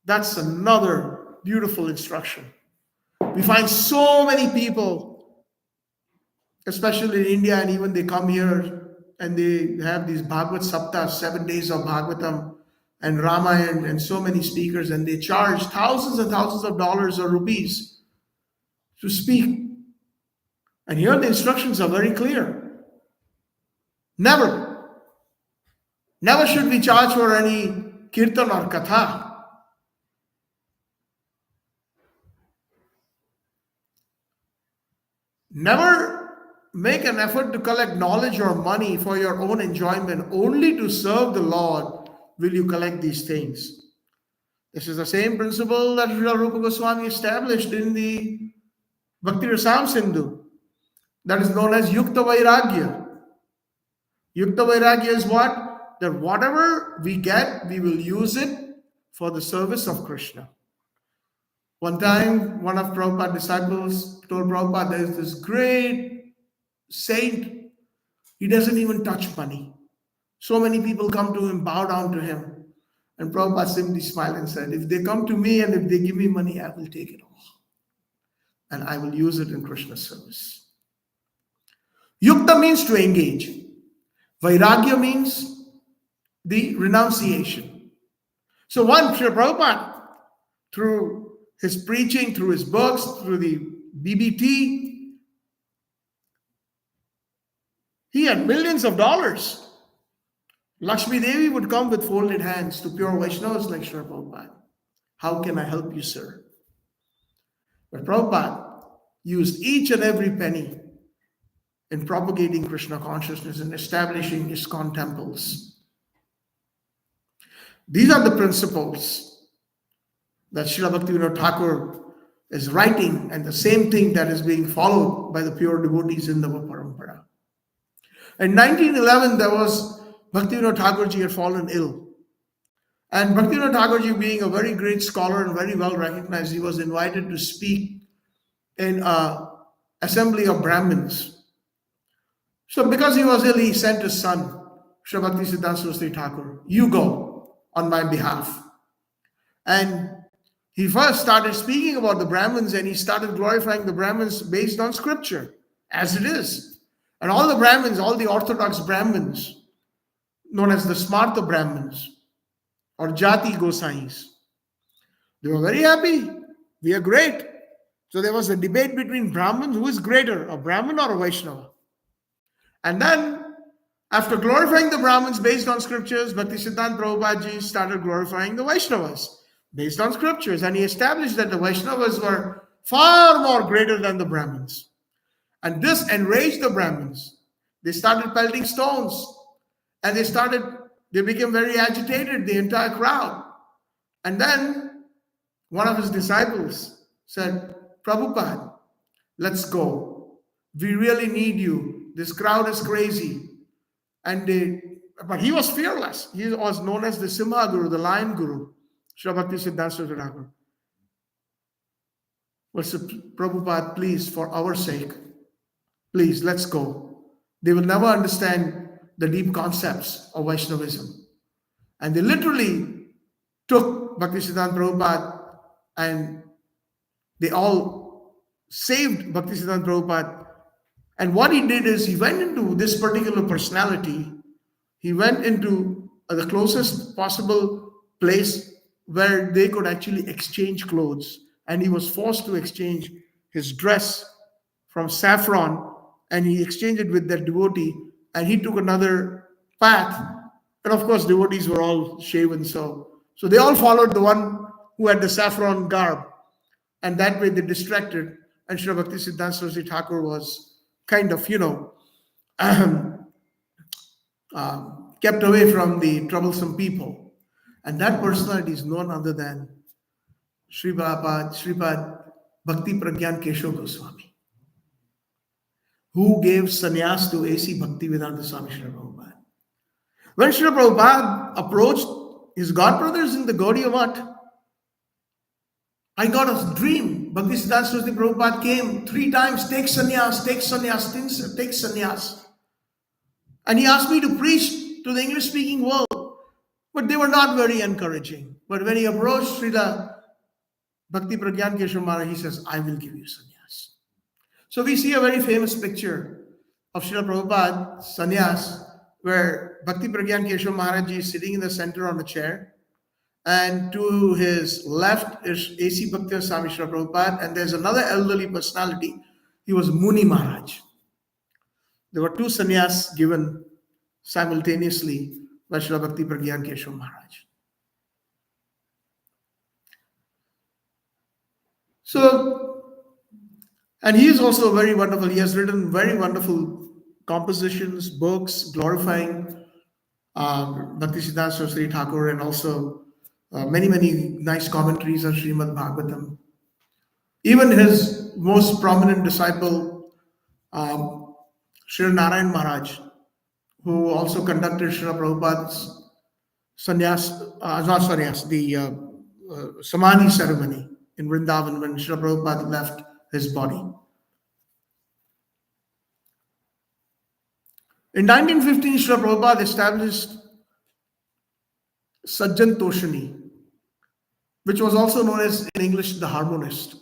That's another beautiful instruction. We find so many people, especially in India, and even they come here and they have these Bhagavad Saptas, 7 days of Bhagavatam and Ramayana and so many speakers, and they charge thousands and thousands of dollars or rupees to speak. And here the instructions are very clear. Never. Never should we charge for any kirtan or katha. Never make an effort to collect knowledge or money for your own enjoyment. Only to serve the Lord will you collect these things. This is the same principle that Srila Rupa Goswami established in the Bhakti Rasam Sindhu. That is known as Yukta Vairagya. Yukta Vairagya is what? That whatever we get, we will use it for the service of Krishna. One time, one of Prabhupada's disciples told Prabhupada, there is this great saint. He doesn't even touch money. So many people come to him, bow down to him. And Prabhupada simply smiled and said, if they come to me and if they give me money, I will take it all. And I will use it in Krishna's service. Yukta means to engage. Vairagya means the renunciation. So one, Srila Prabhupada, through his preaching, through his books, through the BBT, he had millions of dollars. Lakshmi Devi would come with folded hands to pure Vaishnavas like Srila Prabhupada. How can I help you, sir? But Prabhupada used each and every penny in propagating Krishna consciousness and establishing ISKCON temples. These are the principles that Srila Bhaktivinoda Thakur is writing, and the same thing that is being followed by the pure devotees in the Parampara. In 1911, there was Bhaktivinoda Thakurji had fallen ill. And Bhaktivinoda Thakurji, being a very great scholar and very well recognized, he was invited to speak in an assembly of Brahmins. So because he was ill, he sent his son, Srila Bhakti Siddhanta Saraswati Thakura, you go on my behalf. And he first started speaking about the Brahmins, and he started glorifying the Brahmins based on scripture, as it is. And all the Brahmins, all the orthodox Brahmins, known as the Smartha Brahmins or Jati Gosais, they were very happy. We are great. So there was a debate between Brahmins, who is greater, a Brahmin or a Vaishnava. And then, after glorifying the Brahmins based on scriptures, Bhakti Siddhanta Prabhupada ji started glorifying the Vaishnavas based on scriptures. And he established that the Vaishnavas were far more greater than the Brahmins. And this enraged the Brahmins. They started pelting stones. And they became very agitated, the entire crowd. And then one of his disciples said, Prabhupada, let's go. We really need you. This crowd is crazy. But he was fearless. He was known as the Simha Guru, the Lion Guru, Srila Bhakti Siddhanta Saraswati Thakura. But Prabhupada, please, for our sake, please, let's go. They will never understand the deep concepts of Vaishnavism. And they literally took Bhakti Siddhanta Prabhupada and they all saved Bhakti Siddhanta Prabhupada. And what he did is he went into this particular personality. He went into the closest possible place where they could actually exchange clothes. And he was forced to exchange his dress from saffron, and he exchanged it with that devotee, and he took another path. And of course, devotees were all shaven, so they all followed the one who had the saffron garb. And that way they distracted. And Srila Bhakti Siddhanta Saraswati Thakura was kind of, kept away from the troublesome people. And that personality is none other than Sripad Bhakti Pragyan Keshav Goswami, who gave sannyas to A.C. Bhaktivedanta Swami Srila Prabhupada. When Srila Prabhupada approached his godbrothers in the Gaudiya Math, I got a dream. Bhakti Siddhanta Saraswati Prabhupada came 3 times, take sannyas, take sannyas, take sannyas. And he asked me to preach to the English-speaking world. But they were not very encouraging. But when he approached Srila Bhakti Pragyan Keshav Maharaj, he says, I will give you sannyas. So we see a very famous picture of Srila Prabhupada sannyas, where Bhakti Pragyan Keshav Maharaj is sitting in the center on a chair. And to his left is A.C. Bhakti Swami Srila Prabhupada. And there's another elderly personality. He was Muni Maharaj. There were 2 sannyas given simultaneously by Srila Bhakti Pragyan Keshav Maharaj. So, and he is also very wonderful. He has written very wonderful compositions, books glorifying Bhakti Siddhanta Saraswati Thakura, and also many, many nice commentaries on Srimad Bhagavatam. Even his most prominent disciple, Srila Narayan Maharaj, who also conducted Srila Prabhupada's Samadhi ceremony in Vrindaban when Srila Prabhupada left his body. In 1915, Srila Prabhupada established Sajjan Toshani, which was also known as in English the Harmonist,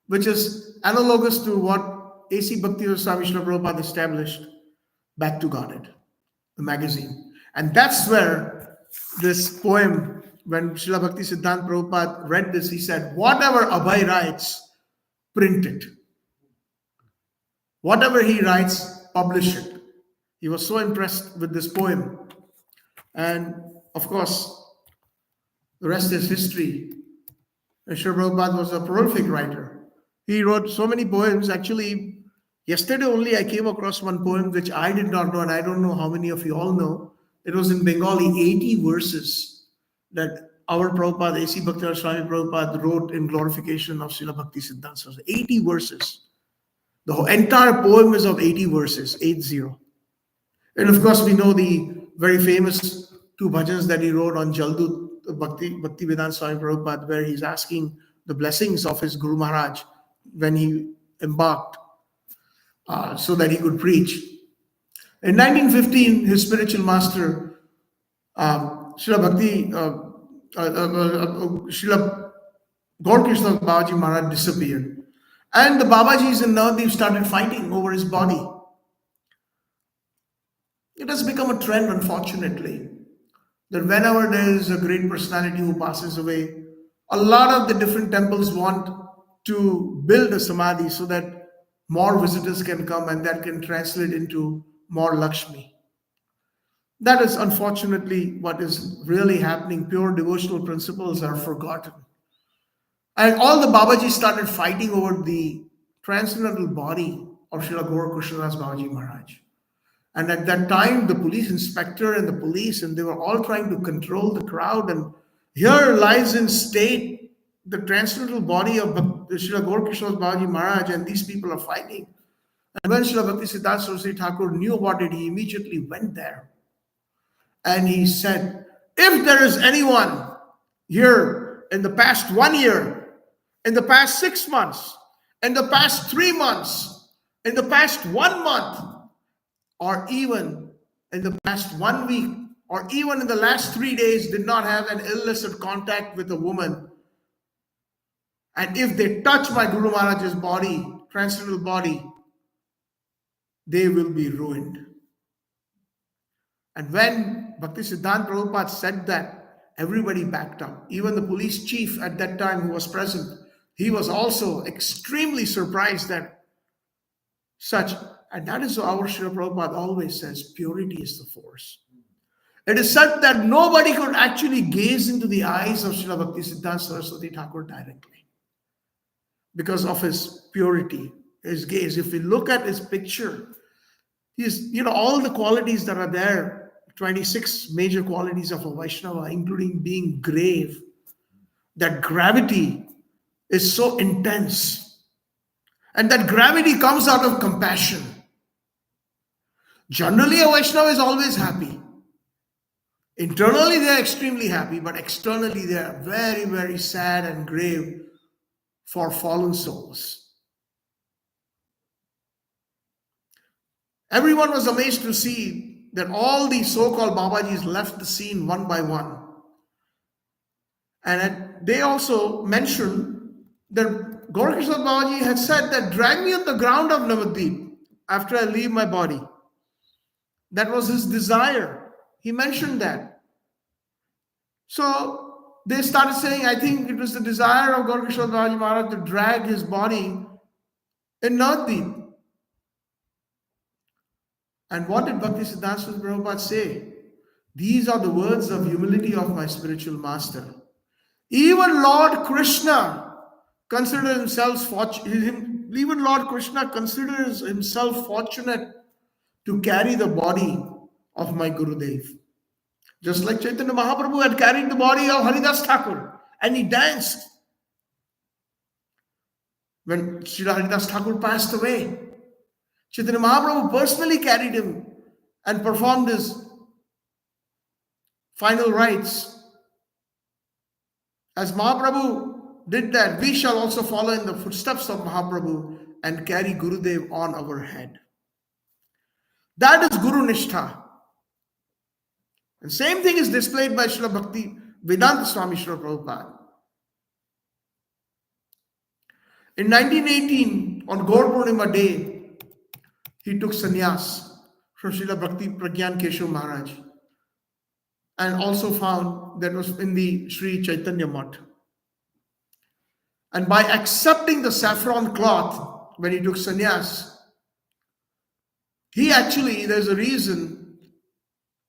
which is analogous to what A.C. Bhakti Swami Srila Prabhupada established Back to Godhead, the magazine. And that's where this poem, when Srila Bhakti Siddhanta Prabhupada read this, he said, whatever Abhay writes, print it. Whatever he writes, publish it. He was so impressed with this poem. And of course, the rest is history. Srila Prabhupada was a prolific writer. He wrote so many poems. Actually, yesterday only I came across one poem which I did not know, and I don't know how many of you all know. It was in Bengali, 80 verses that our Prabhupada, A.C. Bhakti Swami Prabhupada, wrote in glorification of Srila Bhakti Siddhanta Saraswati. 80 verses. The entire poem is of 80 verses, 80. And of course, we know the very famous two bhajans that he wrote on Jaldut, Bhakti Vedanta Swami Prabhupada, where he's asking the blessings of his Guru Maharaj when he embarked so that he could preach. In 1915, his spiritual master, Srila Gaur Krishna Babaji Maharaj disappeared. And the Babajis in Navadvip started fighting over his body. It has become a trend, unfortunately, that whenever there is a great personality who passes away, a lot of the different temples want to build a samadhi so that more visitors can come and that can translate into more Lakshmi. That is unfortunately what is really happening. Pure devotional principles are forgotten. And all the Babajis started fighting over the transcendental body of Srila Gaur Krishnadas Babaji Maharaj. And at that time, the police inspector and the police, and they were all trying to control the crowd. And here lies in state the transcendental body of Srila Gaur Krishnadas Babaji Maharaj, and these people are fighting. And when Srila Bhakti Siddhanta Saraswati Thakura knew about it, he immediately went there. And he said, if there is anyone here in the past 1 year, in the past 6 months, in the past 3 months, in the past 1 month, or even in the past 1 week, or even in the last 3 days, did not have an illicit contact with a woman, and if they touch my Guru Maharaj's body, transcendental body, they will be ruined. And when Bhakti Siddhanta Prabhupada said that, everybody backed up. Even the police chief at that time who was present, he was also extremely surprised that such, and that is what our Srila Prabhupada always says, purity is the force. It is said that nobody could actually gaze into the eyes of Srila Bhakti Siddhanta Saraswati Thakura directly because of his purity, his gaze. If we look at his picture, he's, all the qualities that are there, 26 major qualities of a Vaishnava, including being grave, that gravity is so intense. And that gravity comes out of compassion. Generally, a Vaishnava is always happy. Internally, they are extremely happy, but externally, they are very, very sad and grave for fallen souls. Everyone was amazed to see that all these so-called Babajis left the scene one by one. And they also mentioned that Gaur Krishna Babaji had said that drag me on the ground of Navadvip after I leave my body. That was his desire. He mentioned that. So they started saying, I think it was the desire of Gaur Krishna Babaji Maharaj to drag his body in Navadvip. And what did Bhakti Siddhanta Saraswati Prabhupada say? These are the words of humility of my spiritual master. Even Lord Krishna considers himself even Lord Krishna considers himself fortunate to carry the body of my Gurudev. Just like Chaitanya Mahaprabhu had carried the body of Haridas Thakur and he danced when Srila Haridas Thakur passed away. Chaitanya Mahaprabhu personally carried him and performed his final rites. As Mahaprabhu did that, we shall also follow in the footsteps of Mahaprabhu and carry Gurudev on our head. That is Guru Nishtha. And same thing is displayed by Srila Bhakti Vedanta Swami Srila Prabhupada. In 1918, on Gaur Purnima Day, he took sannyas from Srila Bhakti Pragyan Keshav Maharaj and also found that was in the Sri Chaitanya Math. And by accepting the saffron cloth when he took sannyas, there's a reason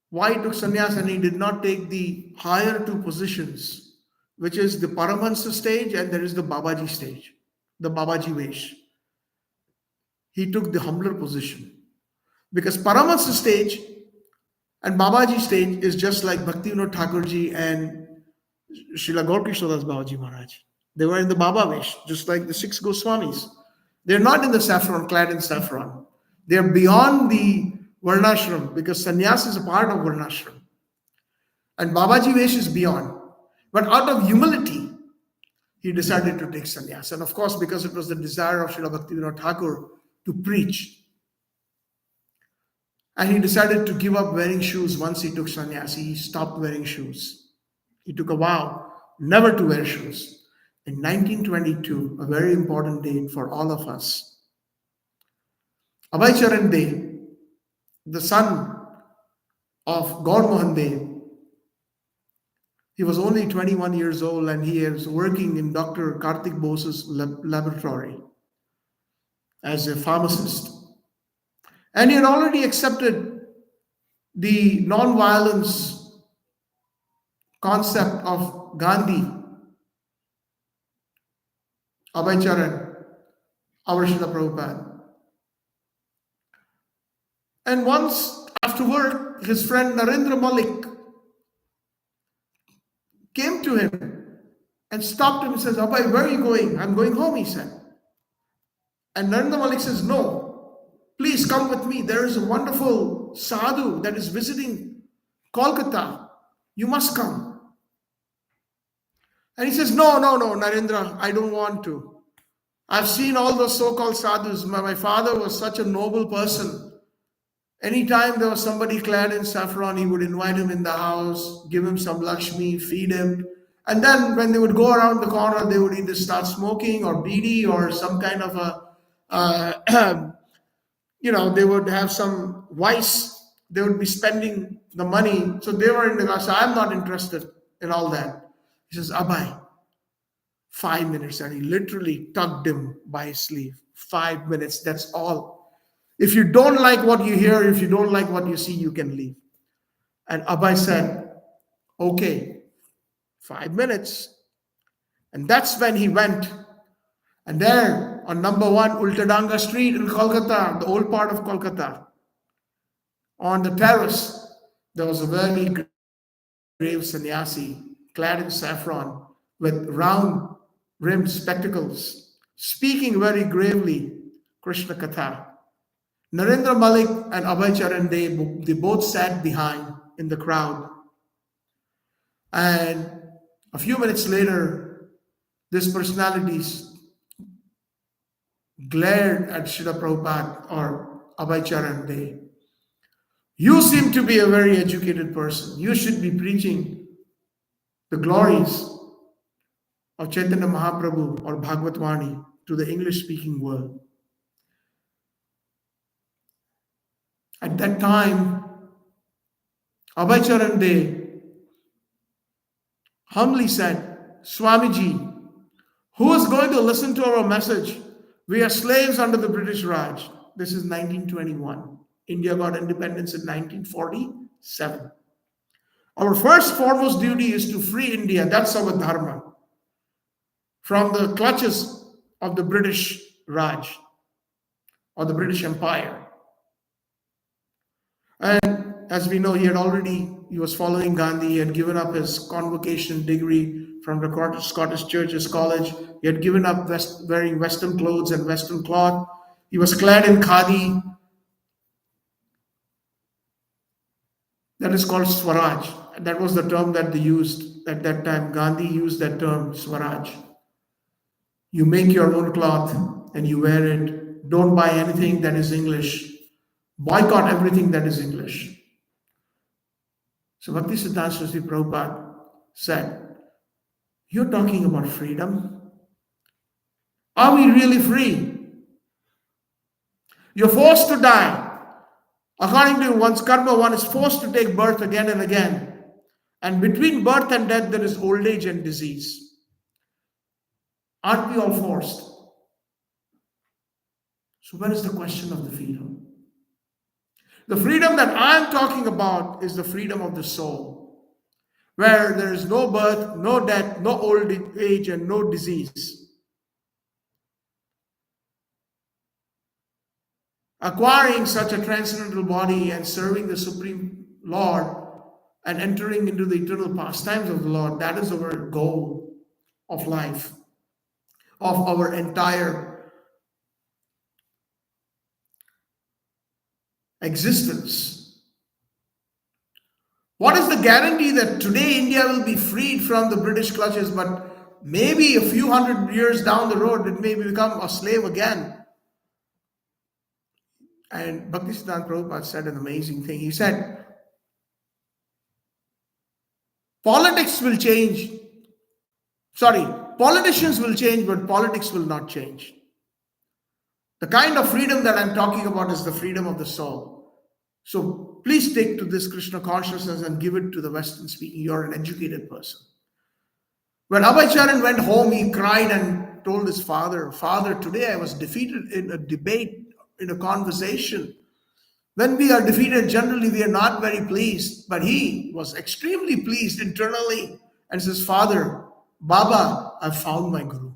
why he took sannyas and he did not take the higher two positions, which is the Paramahansa stage and there is the Babaji stage, the Babaji Vesh. He took the humbler position because Paramahansa stage and Babaji stage is just like Bhaktivinoda Thakurji and Srila Gaurkishnadas Babaji Maharaj. They were in the Baba Vesh, just like the 6 Goswamis. They're not in the saffron, clad in saffron. They're beyond the Varnashram because sannyas is a part of Varnashram. And Babaji Vesh is beyond. But out of humility, he decided to take sannyas. And of course, because it was the desire of Srila Bhaktivinoda Thakur to preach. And he decided to give up wearing shoes once he took sannyas. He stopped wearing shoes. He took a vow never to wear shoes. In 1922, a very important date for all of us, Abhay Charan Dey, the son of Gaur Mohan Dey, he was only 21 years old and he is working in Dr. Karthik Bose's laboratory as a pharmacist. And he had already accepted the non-violence concept of Gandhi, Abhay Charan, our Srila Prabhupada. And once after work, his friend Narendra Malik came to him and stopped him and says, Abhay, where are you going? I'm going home, he said. And Narendra Malik says, no, please come with me. There is a wonderful sadhu that is visiting Kolkata. You must come. And he says, no, Narendra, I don't want to. I've seen all those so-called sadhus. My father was such a noble person. Anytime there was somebody clad in saffron, he would invite him in the house, give him some Lakshmi, feed him. And then when they would go around the corner, they would either start smoking or beedi or some kind of they would have some vice. They would be spending the money. So they were in the house. I'm not interested in all that. He says, Abhay, 5 minutes. And he literally tugged him by his sleeve. 5 minutes, that's all. If you don't like what you hear, if you don't like what you see, you can leave. And Abhay said, okay, 5 minutes. And that's when he went. And there on number 1 Ultadanga Street in Kolkata, the old part of Kolkata, on the terrace, there was a very grave sannyasi clad in saffron with round rimmed spectacles, speaking very gravely Krishna Katha. Narendra Malik and Abhay Charan, they both sat behind in the crowd. And a few minutes later, these personalities glared at Srila Prabhupada or Abhay Charan. You seem to be a very educated person. You should be preaching the glories of Chaitanya Mahaprabhu or Bhagavad Vani to the English-speaking world. At that time, Abhay Charan humbly said, Swamiji, who is going to listen to our message? We are slaves under the British Raj. This is 1921. India got independence in 1947. Our first foremost duty is to free India. That's our dharma. From the clutches of the British Raj or the British Empire. And as we know, he was following Gandhi. He had given up his convocation degree from the Scottish Churches College. He had given up wearing Western clothes and Western cloth. He was clad in khadi. That is called Swaraj. That was the term that they used at that time. Gandhi used that term, Swaraj. You make your own cloth and you wear it. Don't buy anything that is English. Boycott everything that is English. So Bhakti Siddhanta Saraswati Prabhupada said, you're talking about freedom? Are we really free? You're forced to die. According to one's karma, one is forced to take birth again and again. And between birth and death, there is old age and disease. Aren't we all forced? So where is the question of the freedom? The freedom that I'm talking about is the freedom of the soul, where there is no birth, no death, no old age, and no disease. Acquiring such a transcendental body and serving the Supreme Lord and entering into the eternal pastimes of the Lord, that is our goal of life, of our entire existence. What is the guarantee that today India will be freed from the British clutches, but maybe a few hundred years down the road it may become a slave again? And Bhakti Siddhanta Prabhupada said an amazing thing. He said, politics will change. Politicians will change, but politics will not change. The kind of freedom that I'm talking about is the freedom of the soul. So please take to this Krishna consciousness and give it to the Western speaking. You're an educated person. When Abhay went home, he cried and told his father, Father, today I was defeated in a debate, in a conversation. When we are defeated, generally we are not very pleased, but he was extremely pleased internally and says, Father, Baba, I found my Guru.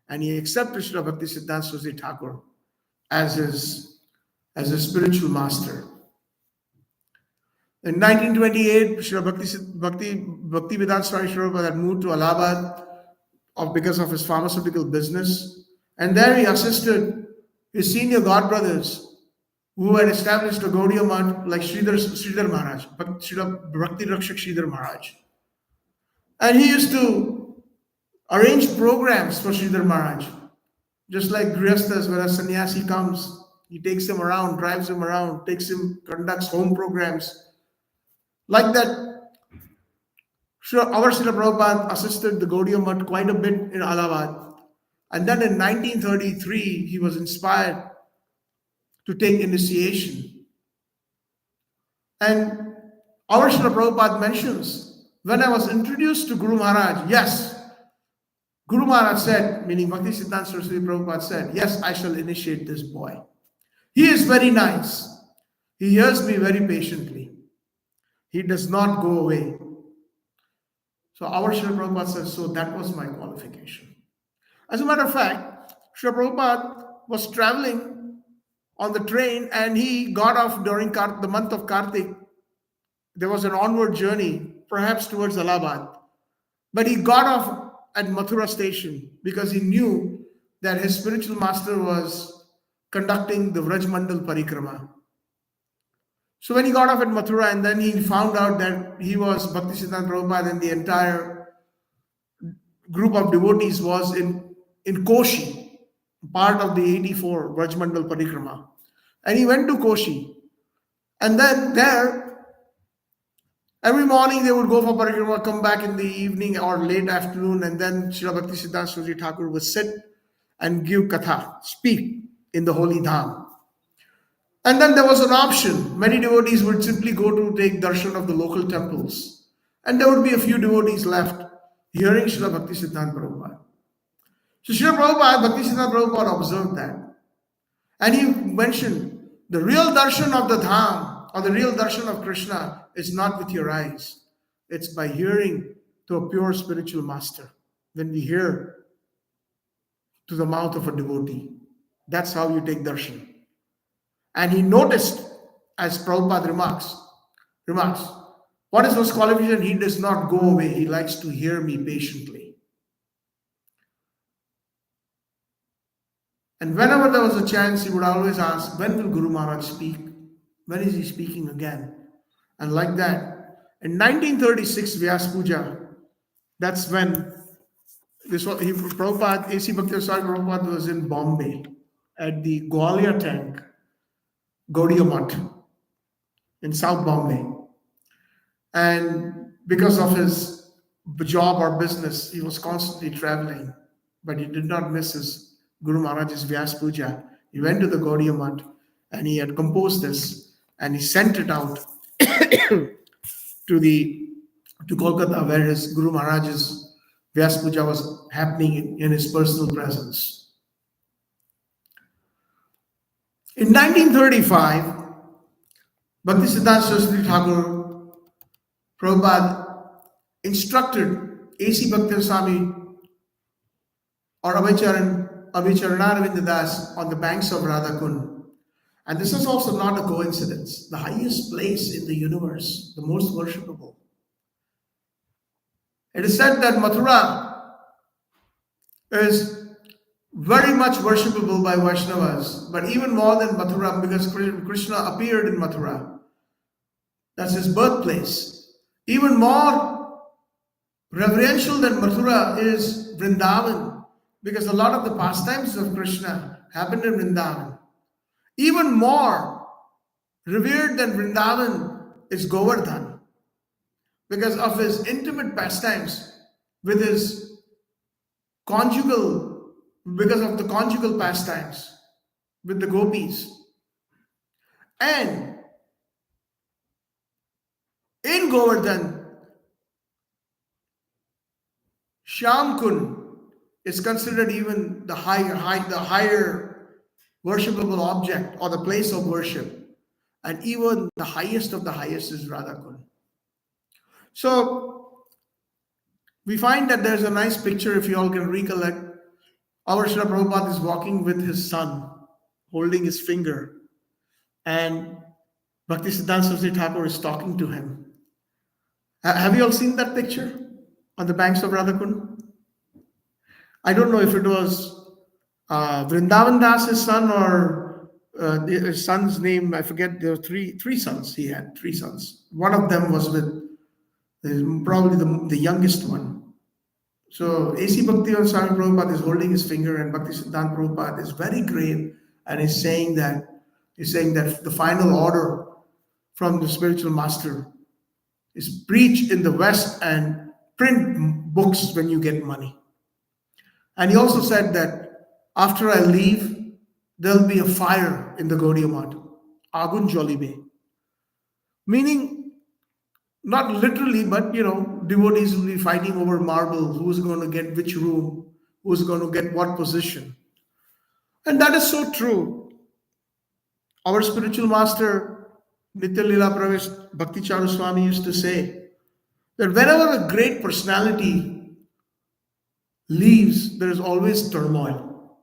And he accepted Srila Bhakti Siddhanta Saraswati Thakura as his spiritual master. In 1928, Srila Bhakti Vedanta Swami Prabhupada had moved to Allahabad because of his pharmaceutical business. And there he assisted his senior godbrothers who had established a Gaudiya Math like Sridhar Maharaj, Srila Bhakti Rakshak Sridhar Maharaj. And he used to arrange programs for Sridhar Maharaj. Just like Grihasthas, when a sannyasi comes, he takes him around, drives him around, conducts home programs. Like that, our Srila Prabhupada assisted the Gaudiya Math quite a bit in Allahabad. And then in 1933, he was inspired to take initiation. And our Srila Prabhupada mentions, when I was introduced to Guru Maharaj, yes, Guru Maharaj said, meaning Bhakti Siddhanta Saraswati Prabhupada said, yes, I shall initiate this boy. He is very nice. He hears me very patiently. He does not go away. So our Srila Prabhupada says, so that was my qualification. As a matter of fact, Srila Prabhupada was traveling on the train and he got off during the month of Kartik. There was an onward journey, perhaps towards Allahabad. But he got off at Mathura station because he knew that his spiritual master was conducting the Vraj Mandal Parikrama. So when he got off at Mathura and then he found out that he was Bhakti Siddhanta Prabhupada and the entire group of devotees was in Koshi, part of the 84 Vraj Mandal Parikrama. And he went to Koshi. And then there, every morning they would go for Parikrama, come back in the evening or late afternoon, and then Srila Bhakti Siddhanta Saraswati Thakur would sit and give katha, speak in the holy dham. And then there was an option. Many devotees would simply go to take darshan of the local temples. And there would be a few devotees left hearing Srila Bhakti Siddhanta Prabhupada. So Srila Prabhupada, Bhakti Siddhanta Prabhupada observed that. And he mentioned, The real darshan of the Dham or the real darshan of Krishna is not with your eyes. It's by hearing to a pure spiritual master. When we hear to the mouth of a devotee, that's how you take darshan. And he noticed, as Prabhupada remarks, what is his qualification? He does not go away. He likes to hear me patiently. And whenever there was a chance, he would always ask, when will Guru Maharaj speak? When is he speaking again? And like that, in 1936 Vyasa Puja, that's when Prabhupada, A.C. Bhakti Prabhupada was in Bombay at the Gwalior Tank, Gaudiya Math in South Bombay. And because of his job or business, he was constantly traveling, but he did not miss his Guru Maharaj's Vyasa Puja. He went to the Gaudiya Math and he had composed this and he sent it out to Kolkata, where his Guru Maharaj's Vyasa Puja was happening in his personal presence. In 1935, Bhakti Siddhanta Saraswati Thakura Prabhupada instructed A.C. Bhakti Swami or Abhicharanaravindra Das on the banks of Radhakund. And this is also not a coincidence. The highest place in the universe, the most worshipable. It is said that Mathura is very much worshipable by Vaishnavas, but even more than Mathura, because Krishna appeared in Mathura. That's his birthplace. Even more reverential than Mathura is Vrindaban, because a lot of the pastimes of Krishna happened in Vrindaban. Even more revered than Vrindaban is Govardhan, because of his intimate pastimes with his because of the conjugal pastimes with the gopis. And in Govardhan, Shyamkund is considered even the higher worshipable object or the place of worship. And even the highest of the highest is Radhakund. So we find that there's a nice picture, if you all can recollect. Our Srila Prabhupada is walking with his son, holding his finger, and Bhakti Siddhanta Saraswati Thakura is talking to him. Have you all seen that picture on the banks of Radhakund? I don't know if it was Vrindavan Das's son or his son's name. I forget. There were three sons. He had three sons. One of them was with probably the youngest one. So A.C. Bhakti Swami Prabhupada is holding his finger, and Bhakti Siddhanta Prabhupada is very grave and is saying that the final order from the spiritual master is preach in the West and print books when you get money. And he also said that after I leave, there'll be a fire in the Gaudiya Math, Agun Jolibe. Meaning, not literally, but devotees will be fighting over marble, who's going to get which room, who's going to get what position. And that is so true. Our spiritual master, Nitya Lila Pravesh Bhakti Charu Swami used to say that whenever a great personality leaves, there is always turmoil.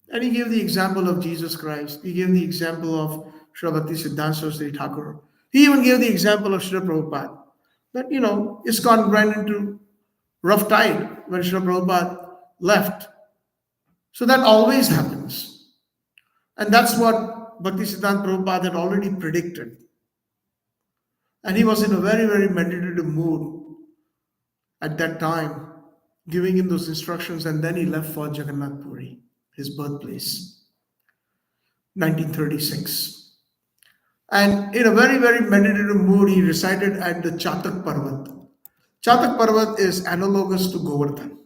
And he gave the example of Jesus Christ. He gave the example of Srila Bhakti Siddhanta Saraswati Thakura. He even gave the example of Srila Prabhupada. That, ISKCON ran into rough tide when Srila Prabhupada left. So that always happens. And that's what Bhakti Siddhanta Prabhupada had already predicted. And he was in a very, very meditative mood at that time, giving him those instructions, and then he left for Jagannath Puri, his birthplace, 1936. And in a very, very meditative mood, he recited at the Chatak Parvat. Chatak Parvat is analogous to Govardhan.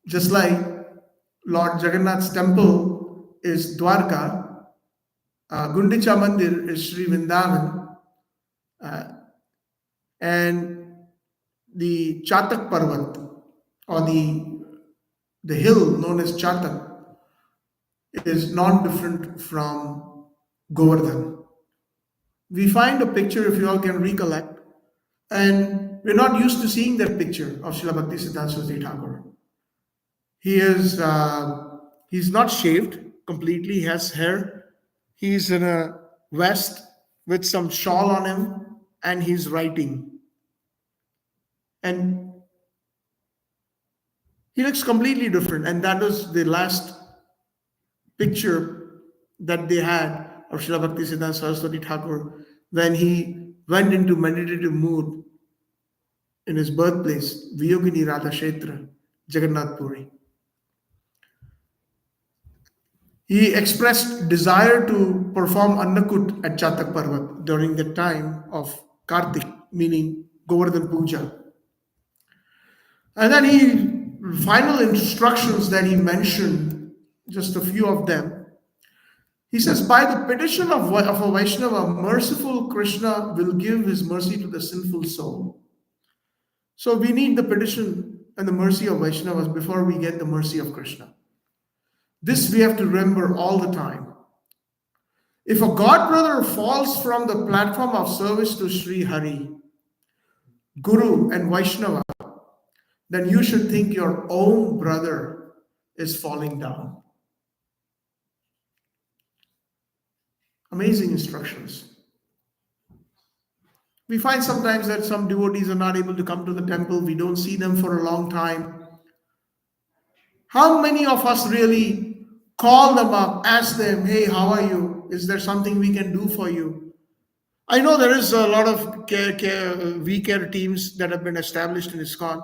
Just like Lord Jagannath's temple is Dwarka, Gundicha Mandir is Sri Vrindavan, and the Chatak Parvat, or the hill known as Chatak, is not different from Govardhan. We find a picture, if you all can recollect, and we're not used to seeing that picture of Srila Bhakti Siddhanta Saraswati Thakura. He's not shaved completely. He has hair. He's in a vest with some shawl on him, and he's writing. And he looks completely different. And that was the last picture that they had of Srila Bhakti Siddhanta Saraswati Thakur when he went into meditative mood in his birthplace, Viyogini Radha Kshetra, Jagannath Puri. He expressed desire to perform Annakut at Chatak Parvat during the time of Kartik, meaning Govardhan Puja. And then final instructions that he mentioned, just a few of them. He says, by the petition of a Vaishnava, merciful Krishna will give his mercy to the sinful soul. So we need the petition and the mercy of Vaishnavas before we get the mercy of Krishna. This we have to remember all the time. If a god brother falls from the platform of service to Sri Hari, Guru and Vaishnava, then you should think your own brother is falling down. Amazing instructions. We find sometimes that some devotees are not able to come to the temple. We don't see them for a long time. How many of us really call them up, ask them, hey, how are you? Is there something we can do for you? I know there is a lot of care teams that have been established in ISKCON.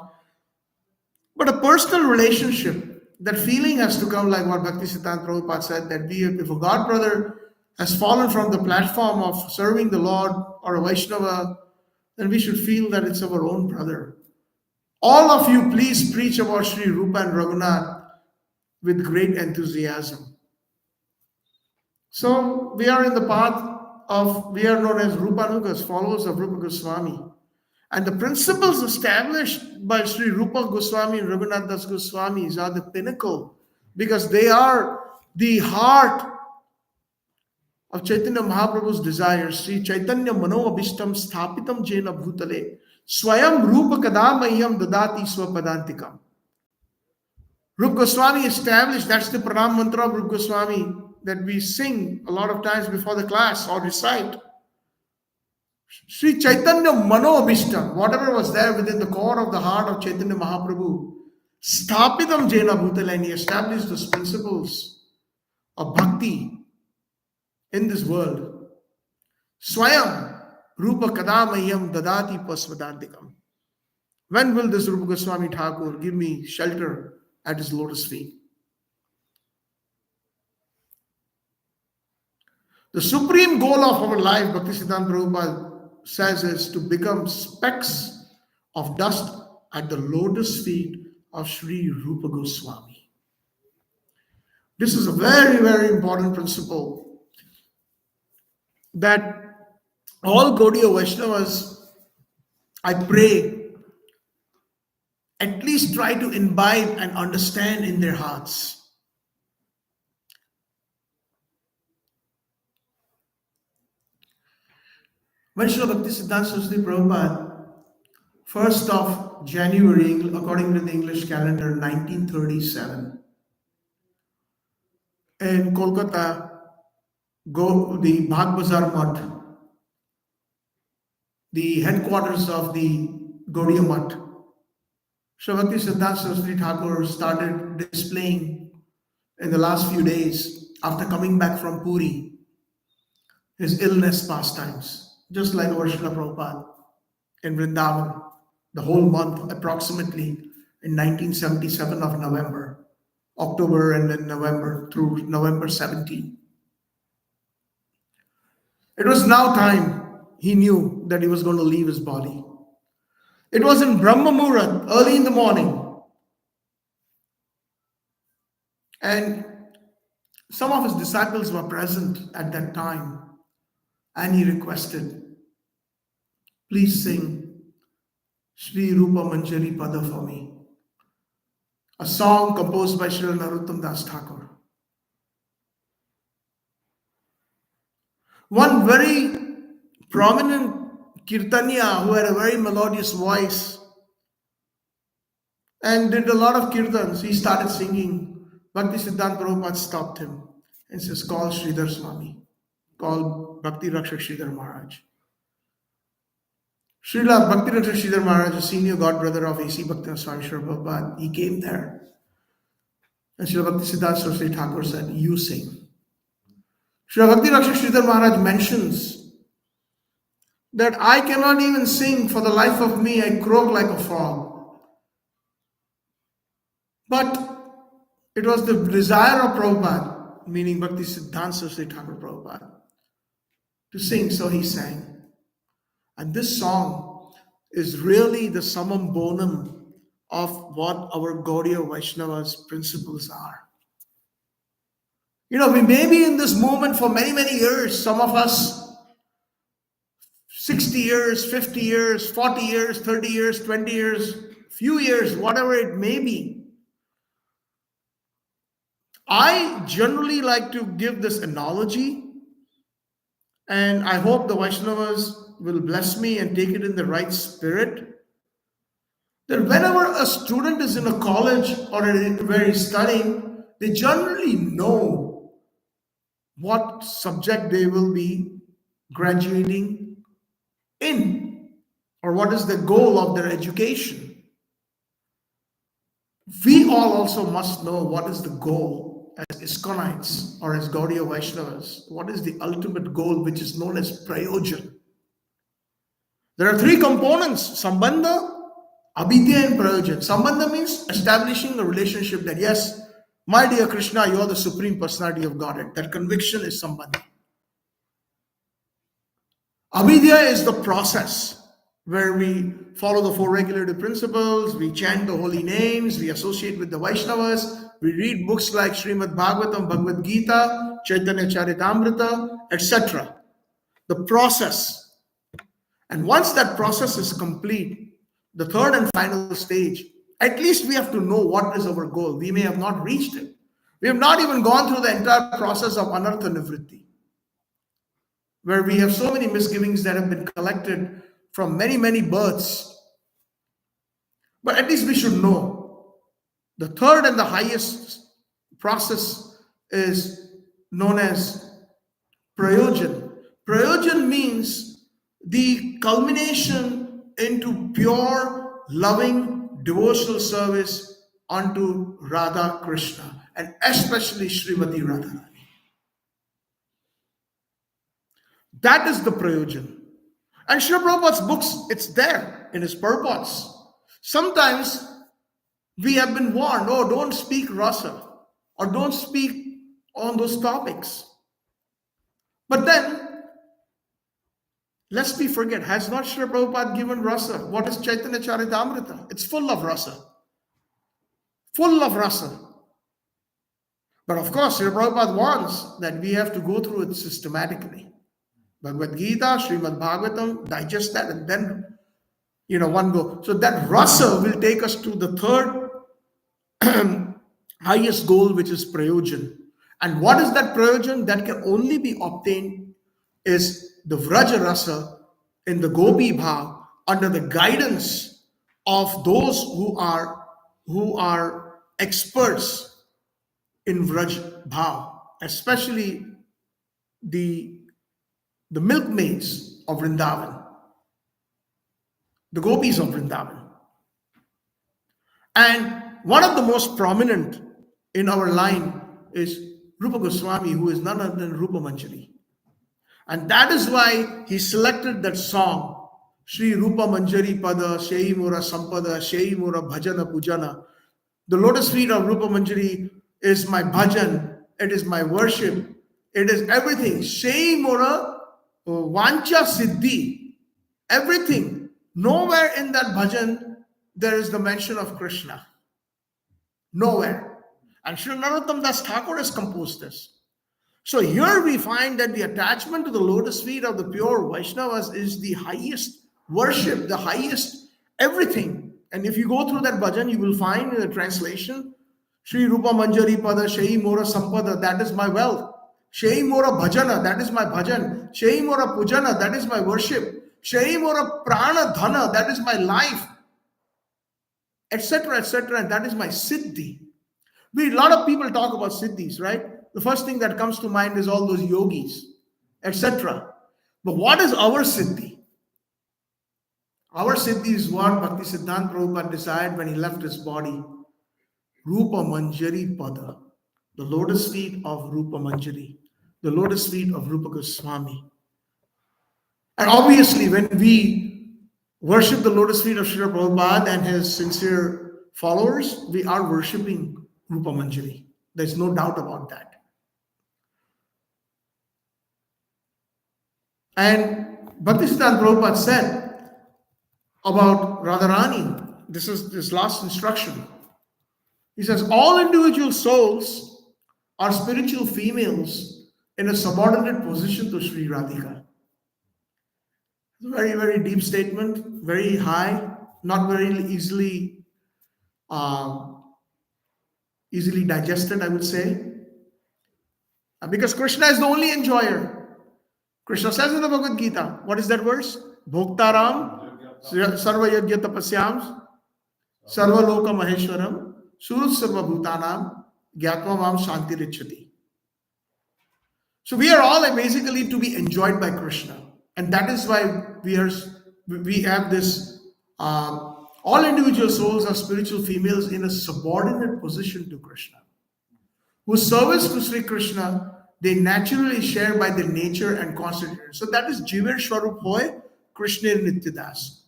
But a personal relationship, that feeling has to come, like what Bhakti Siddhanta Prabhuapda said, that if a god brother has fallen from the platform of serving the Lord or a Vaishnava, then we should feel that it's our own brother. All of you, please preach about Sri Rupa and Raghunath with great enthusiasm. So we are in the path we are known as Rupanugas, followers of Rupa Goswami. And the principles established by Sri Rupa Goswami and Raghunath Das Goswamis are the pinnacle, because they are the heart of Chaitanya Mahaprabhu's desires. Sri Chaitanya Mano Abhishtam Sthapitam Jena Bhutale Swayam Rupa Kadamayam Dadati Swapadantikam. Rupa Goswami established, that's the Pranam Mantra of Rupa Goswami that we sing a lot of times before the class or recite. Sri Chaitanya Mano Abhishtam, whatever was there within the core of the heart of Chaitanya Mahaprabhu, Sthapitam Jena Bhutale, and he established those principles of bhakti in this world. Swayam Rupa Kadamayam Dadati Pasvadantikam. When will this Rupa Goswami Thakur give me shelter at his lotus feet? The supreme goal of our life, Bhakti Siddhanta Prabhupada says, is to become specks of dust at the lotus feet of Sri Rupa Goswami. This is a very, very important principle that all Gaudiya Vaishnavas, I pray, at least try to imbibe and understand in their hearts. When Srila Bhakti Siddhanta Saraswati Prabhupada, 1st of January, according to the English calendar, 1937, in Kolkata, the Bhag Bazar Mutt, the headquarters of the Gaudiya Mutt, Srila Bhakti Siddhanta Saraswati Thakur started displaying in the last few days after coming back from Puri his illness pastimes. Just like our Srila Prabhupada in Vrindaban, the whole month approximately in 1977 of November, October and then November through November 17. It was now time. He knew that he was going to leave his body. It was in Brahma Muhurat, early in the morning. And some of his disciples were present at that time. And he requested, please sing Sri Rupa Manjari Pada for me, a song composed by Srila Narottam Das Thakur. One very prominent kirtaniya who had a very melodious voice and did a lot of kirtans, he started singing. Bhakti Siddhanta Prabhupada stopped him and says, call Sridhar Swami, call Bhakti Rakshak Sridhar Maharaj. Srila Bhakti Rakshak Sridhar Maharaj, a senior god brother of A.C. Bhakti Swami Srila Prabhupada, he came there. And Srila Bhakti Siddhanta Saraswati Thakura said, you sing. Srila Bhakti Rakshak Sridhar Maharaj mentions that I cannot even sing for the life of me, I croak like a frog. But it was the desire of Prabhupada, meaning Bhakti Siddhanta Saraswati Thakura Prabhupada, to sing, so he sang. And this song is really the summum bonum of what our Gaudiya Vaishnava's principles are. You know, we may be in this movement for many, many years. Some of us 60 years, 50 years, 40 years, 30 years, 20 years, few years, whatever it may be. I generally like to give this analogy, and I hope the Vaishnavas will bless me and take it in the right spirit, that whenever a student is in a college or where he's studying, they generally know what subject they will be graduating in, or what is the goal of their education. We all also must know what is the goal as ISKCONites or as Gaudiya Vaishnavas. What is the ultimate goal, which is known as prayojan? There are three components: Sambandha, Abhidya, and Prayojan. Sambandha means establishing a relationship that, yes, my dear Krishna, you are the Supreme Personality of Godhead. That conviction is Sambandha. Abhidya is the process where we follow the four regulative principles, we chant the holy names, we associate with the Vaishnavas, we read books like Srimad Bhagavatam, Bhagavad Gita, Chaitanya Charitamrita, etc. The process. And once that process is complete, the third and final stage, at least we have to know what is our goal. We may have not reached it. We have not even gone through the entire process of Anartha Nivritti, where we have so many misgivings that have been collected from many, many births. But at least we should know. The third and the highest process is known as Prayojan. Prayojan means the culmination into pure, loving, devotional service unto Radha Krishna, and especially Srimati Radharani. That is the Prayojan. And Srila Prabhupada's books, it's there in his purports. Sometimes we have been warned, oh, don't speak rasa, or don't speak on those topics. But then, lest we forget, has not Srila Prabhupada given rasa? What is Chaitanya Charitamrita? It's full of rasa. Full of rasa. But of course, Srila Prabhupada wants that we have to go through it systematically. Bhagavad Gita, Srimad Bhagavatam, digest that, and then, one go. So that rasa will take us to the third highest goal, which is Prayojan. And what is that Prayojan? That can only be obtained is the Vraja rasa in the Gopi Bhav, under the guidance of those who are experts in Vraj Bhav, especially the milkmaids of Vrindaban, the gopis of Vrindaban. And one of the most prominent in our line is Rupa Goswami, who is none other than Rupa Manjari. And that is why he selected that song, Shri Rupa Manjari Pada, Shei Mura Sampada, Shei Mura Bhajana Pujana. The lotus feet of Rupa Manjari is my bhajan, it is my worship, it is everything. Shei Mura Vancha Siddhi, everything. Nowhere in that bhajan there is the mention of Krishna. Nowhere. And Srila Narottam Das Thakur has composed this. So here we find that the attachment to the lotus feet of the pure Vaishnavas is the highest worship, the highest everything. And if you go through that bhajan, you will find in the translation, Shri Rupa Manjari Pada Shai Mora Sampada, that is my wealth. Shei Mora Bhajana, that is my bhajan. Shei Mora Pujana, that is my worship. Shei Mora Prana Dhana, that is my life, etc., etc., and that is my siddhi. A lot of people talk about siddhis, right? The first thing that comes to mind is all those yogis, etc. But what is our siddhi? Our siddhi is what Bhakti Siddhanta Prabhupada desired when he left his body. Rupa Manjari Pada, the lotus feet of Rupa Manjari, the lotus feet of Rupa Goswami. And obviously, when we worship the lotus feet of Srila Prabhupada and his sincere followers, we are worshipping Rupa Manjari. There's no doubt about that. And Bhakti Siddhanta Prabhupada said about Radharani, this is this last instruction. He says, all individual souls are spiritual females in a subordinate position to Sri Radhika. Very, very deep statement, very high, not very easily digested, I would say. Because Krishna is the only enjoyer. Krishna says in the Bhagavad Gita, what is that verse? Bhoktaram sarva yajna tapasyam sarva loka maheshwaram surut sarva bhutanam gyatva mam shanti richati. So we are all basically to be enjoyed by Krishna. And that is why we have this, all individual souls are spiritual females in a subordinate position to Krishna, whose service to Sri Krishna they naturally share by their nature and constitution. So that is Jiver Shwarup Hoy, Krishna Nityadas.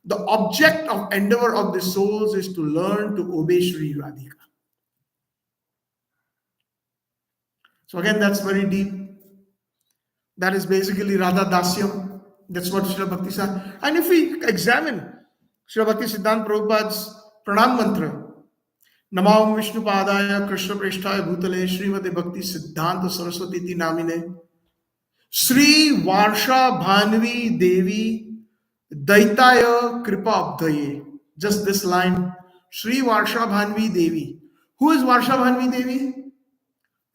The object of endeavor of the souls is to learn to obey Sri Radhika. So again, that's very deep. That is basically Radha Dasyam. That's what Srila Bhakti said. And if we examine Srila Bhakti Siddhanta Prabhupada's Pranam Mantra, Namam Vishnu Padaya Krishna Preshtaya Bhutale Srimati Bhakti Siddhanta Saraswati Ti Namine Sri Varsha Bhanvi Devi Daitaya Kripa Abdaye. Just this line, Sri Varsha Bhanvi Devi. Who is Varsha Bhanvi Devi?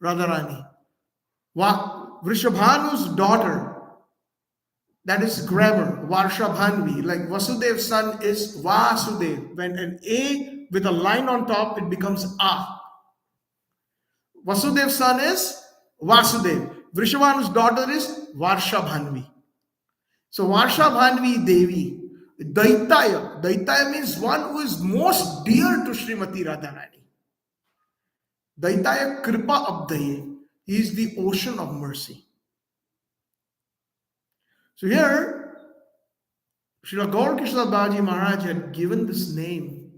Radharani. Vrishabhanu's daughter, that is grammar, Varsha Bhanvi. Like Vasudev's son is Vasudev. When an A with a line on top, it becomes A. Vasudev's son is Vasudev. Vrishabhanu's daughter is Varsha Bhanvi. So Varsha Bhanvi Devi, Daitaya. Daitaya means one who is most dear to Srimati Radharani. Daitaya Kripa Abdaye. He is the ocean of mercy. So here, Srila Gaur Krishna Baji Maharaj had given this name,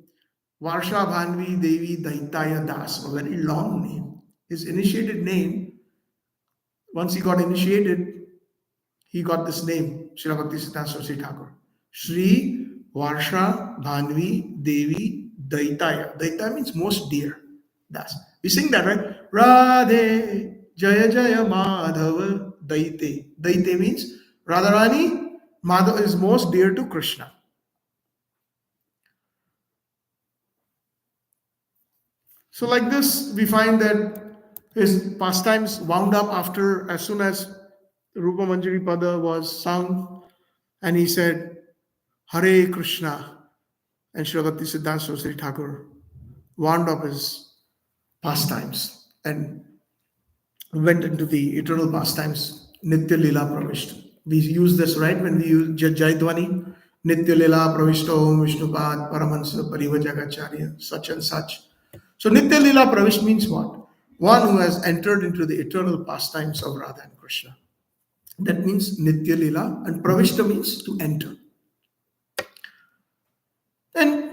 Varsha Bhanvi Devi Daitaya Das, a very long name. His initiated name, once he got initiated, he got this name, Srila Bhakti Siddhanta Saraswati Thakura. Sri Varsha Bhanvi Devi Daitaya. Daitaya means most dear. Das. We sing that, right? Radhe Jaya Jaya Madhava Daite. Daite means Radharani, Madhava is most dear to Krishna. So like this, we find that his pastimes wound up after, as soon as Rupa Manjari Pada was sung, and he said, Hare Krishna, and Srila Bhakti Siddhanta Saraswati Thakura wound up his pastimes and went into the eternal pastimes, Nitya Lila Pravishta. We use this, right, when we use Jaidwani, Nitya Lila Pravishta Om Vishnupad Paramahansa Parivajagacharya, such and such. So Nitya Lila Pravish means what? One who has entered into the eternal pastimes of Radha and Krishna. That means Nitya Lila, and Pravishta means to enter. And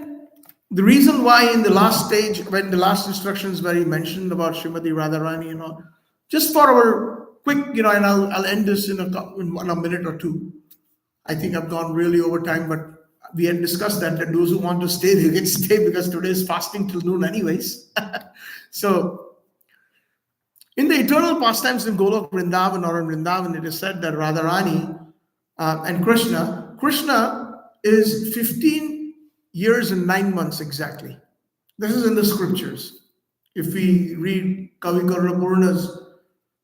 the reason why in the last stage, when the last instructions where he mentioned about Srimati Radharani and all, just for our quick, and I'll end this in a minute or two. I think I've gone really over time, but we had discussed that those who want to stay, they can stay because today is fasting till noon anyways. So, in the eternal pastimes in Golok Vrindavan or in Vrindavan, it is said that Radharani and Krishna is 15 years and 9 months exactly. This is in the scriptures. If we read Kavi Karnapurna's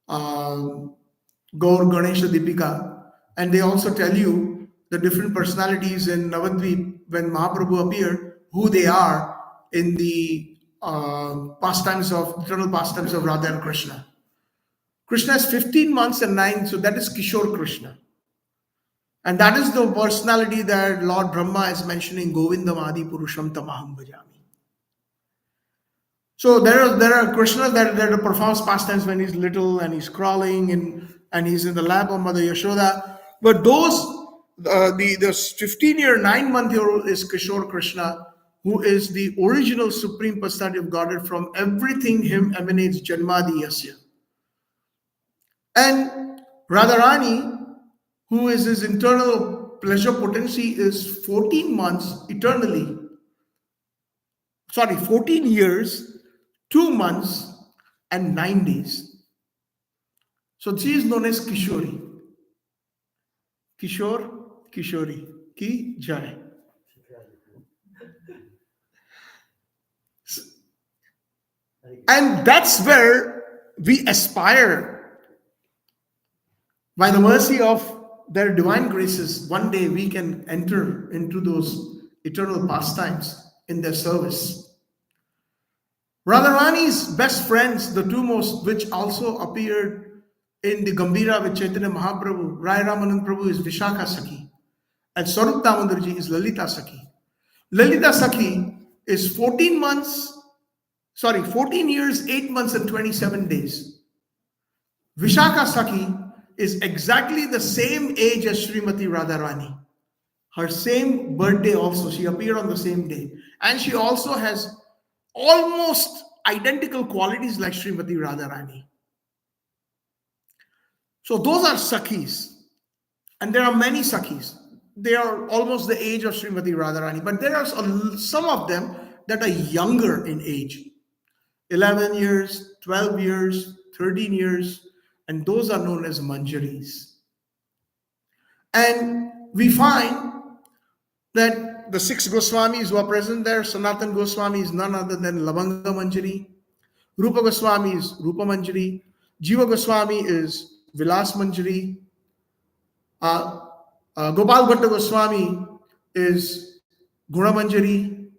Gaur Ganesha Deepika, and they also tell you the different personalities in Navadvip when Mahaprabhu appeared, who they are in the eternal pastimes of Radha and Krishna. Krishna is 15 months and 9, so that is Kishore Krishna. And that is the personality that Lord Brahma is mentioning, Govindam Adi Purusham Tamaham Bhajami. So there are Krishna that performs pastimes when he's little and he's crawling and he's in the lap of Mother Yashoda. But the 15-year, 9-month-old is Kishore Krishna, who is the original Supreme Personality of Godhead. From everything him emanates Janmadi Yasya. And Radharani, who is his internal pleasure potency, is 14 months eternally. 14 years, 2 months, and 9 days. So she is known as Kishori. Kishori. Ki Jai. And that's where we aspire. By the mercy of their divine graces, one day we can enter into those eternal pastimes in their service. Radharani's best friends, the two most, which also appeared in the Gambhira with Chaitanya Mahaprabhu, Rai Ramanand Prabhu is Vishakha Sakhi, and Swarup Damodarji is Lalita Sakhi. Lalita Sakhi is 14 years, 8 months, and 27 days. Vishakha Sakhi is exactly the same age as Srimati Radharani. Her same birthday also, she appeared on the same day. And she also has almost identical qualities like Srimati Radharani. So those are Sakhis. And there are many Sakhis. They are almost the age of Srimati Radharani. But there are some of them that are younger in age. 11 years, 12 years, 13 years. And those are known as Manjaris. And we find that the 6 Goswamis who are present there, Sanatan Goswami is none other than Lavanga Manjari. Rupa Goswami is Rupa Manjari. Jiva Goswami is Vilas Manjari. Gopal Bhatta Goswami is Guna Manjari.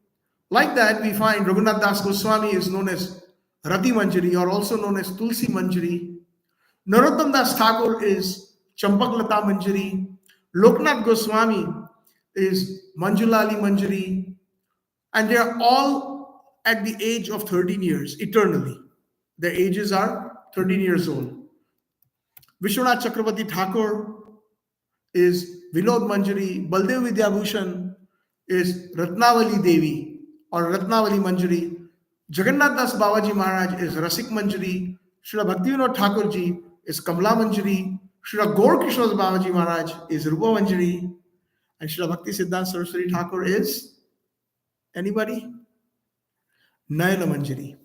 Like that, we find Raghunath Das Goswami is known as Rati Manjari, or also known as Tulsi Manjari. Narottam Das Thakur is Champaklata Manjari. Loknath Goswami is Manjulali Manjari. And they are all at the age of 13 years, eternally. Their ages are 13 years old. Vishwanath Chakravarti Thakur is Vinod Manjari. Baldev Vidyabhushan is Ratnavali Devi or Ratnavali Manjari. Jagannath Das Babaji Maharaj is Rasik Manjari. Srila Bhaktivinoda Thakurji is Kamla Manjari. Srila Gaur Krishna Babaji Maharaj is Rupa Manjari. And Srila Bhakti Siddhanta Saraswati Thakur is anybody? Nayana Manjari.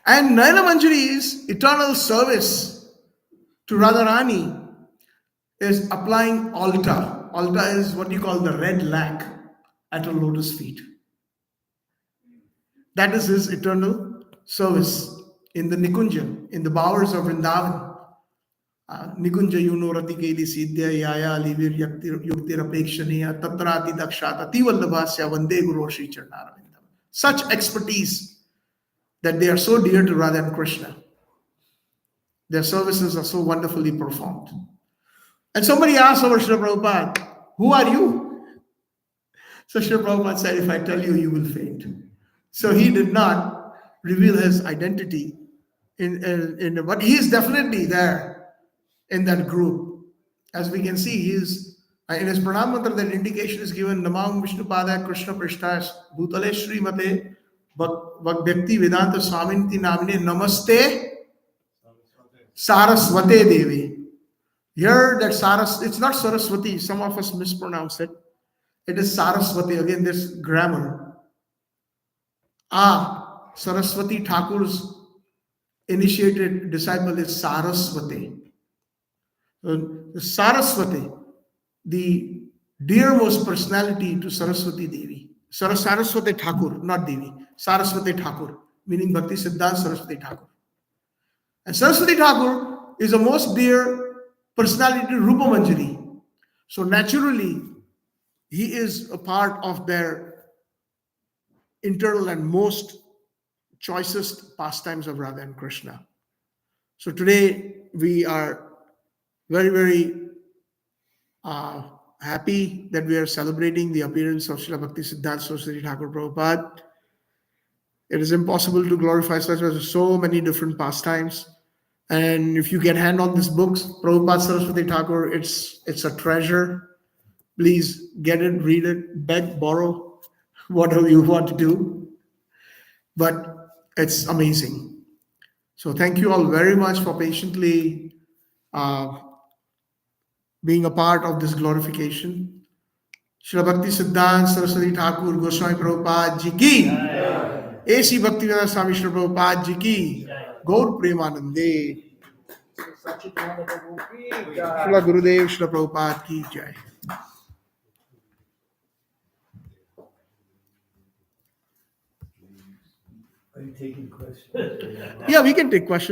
And Nayana Manjari's eternal service to Radharani is applying alta. Alta is what you call the red lac at her lotus feet. That is his eternal service in the Nikunja, in the bowers of Vrindavan. Nikunja Yunorati Keli Siddhya Yaya Livir Yuktir Apekshaniya Tatrati Dakshata Tivallabhasya Vande Guru Shri Charnaravindam. Such expertise that they are so dear to Radha and Krishna. Their services are so wonderfully performed. And somebody asked our Srila Prabhupada, who are you? So Srila Prabhupada said, if I tell you, you will faint. So he did not reveal his identity, but he is definitely there in that group. As we can see, he is in his Pranam Mantra, that indication is given, Namam Vishnupada Krishna Prishtas Bhutale Shri Mate Bhakti Vedanta Swaminti Namine Namaste Saraswati Devi. Here that it's not Saraswati, some of us mispronounce it. It is Saraswati. Again, this grammar. Saraswati Thakur's initiated disciple is Saraswati. Saraswati, the dearmost personality to Saraswati Devi. Saraswati Thakur, not Devi. Saraswati Thakur, meaning Bhakti Siddhanta Saraswati Thakur. And Saraswati Thakur is the most dear personality to Rupa Manjari. So naturally, he is a part of their internal and most choicest pastimes of Radha and Krishna. So today we are very, very happy that we are celebrating the appearance of Srila Bhakti Siddhanta Saraswati Thakura Prabhupada. It is impossible to glorify so many different pastimes. And if you get hand on this books, Prabhupada Saraswati Thakur, it's a treasure. Please get it, read it, beg, borrow, whatever you want to do. But it's amazing. So thank you all very much for patiently being a part of this glorification. Srila Bhakti Siddhanta Saraswati Thakur Goswami Prabhupada Ji ki, A.C. Bhaktivedanta Swami Srila Prabhupada Ji ki, Gaur Premanande, Srila Gurudev Srila Prabhupada ki jai. Are you taking questions? Yeah, we can take questions.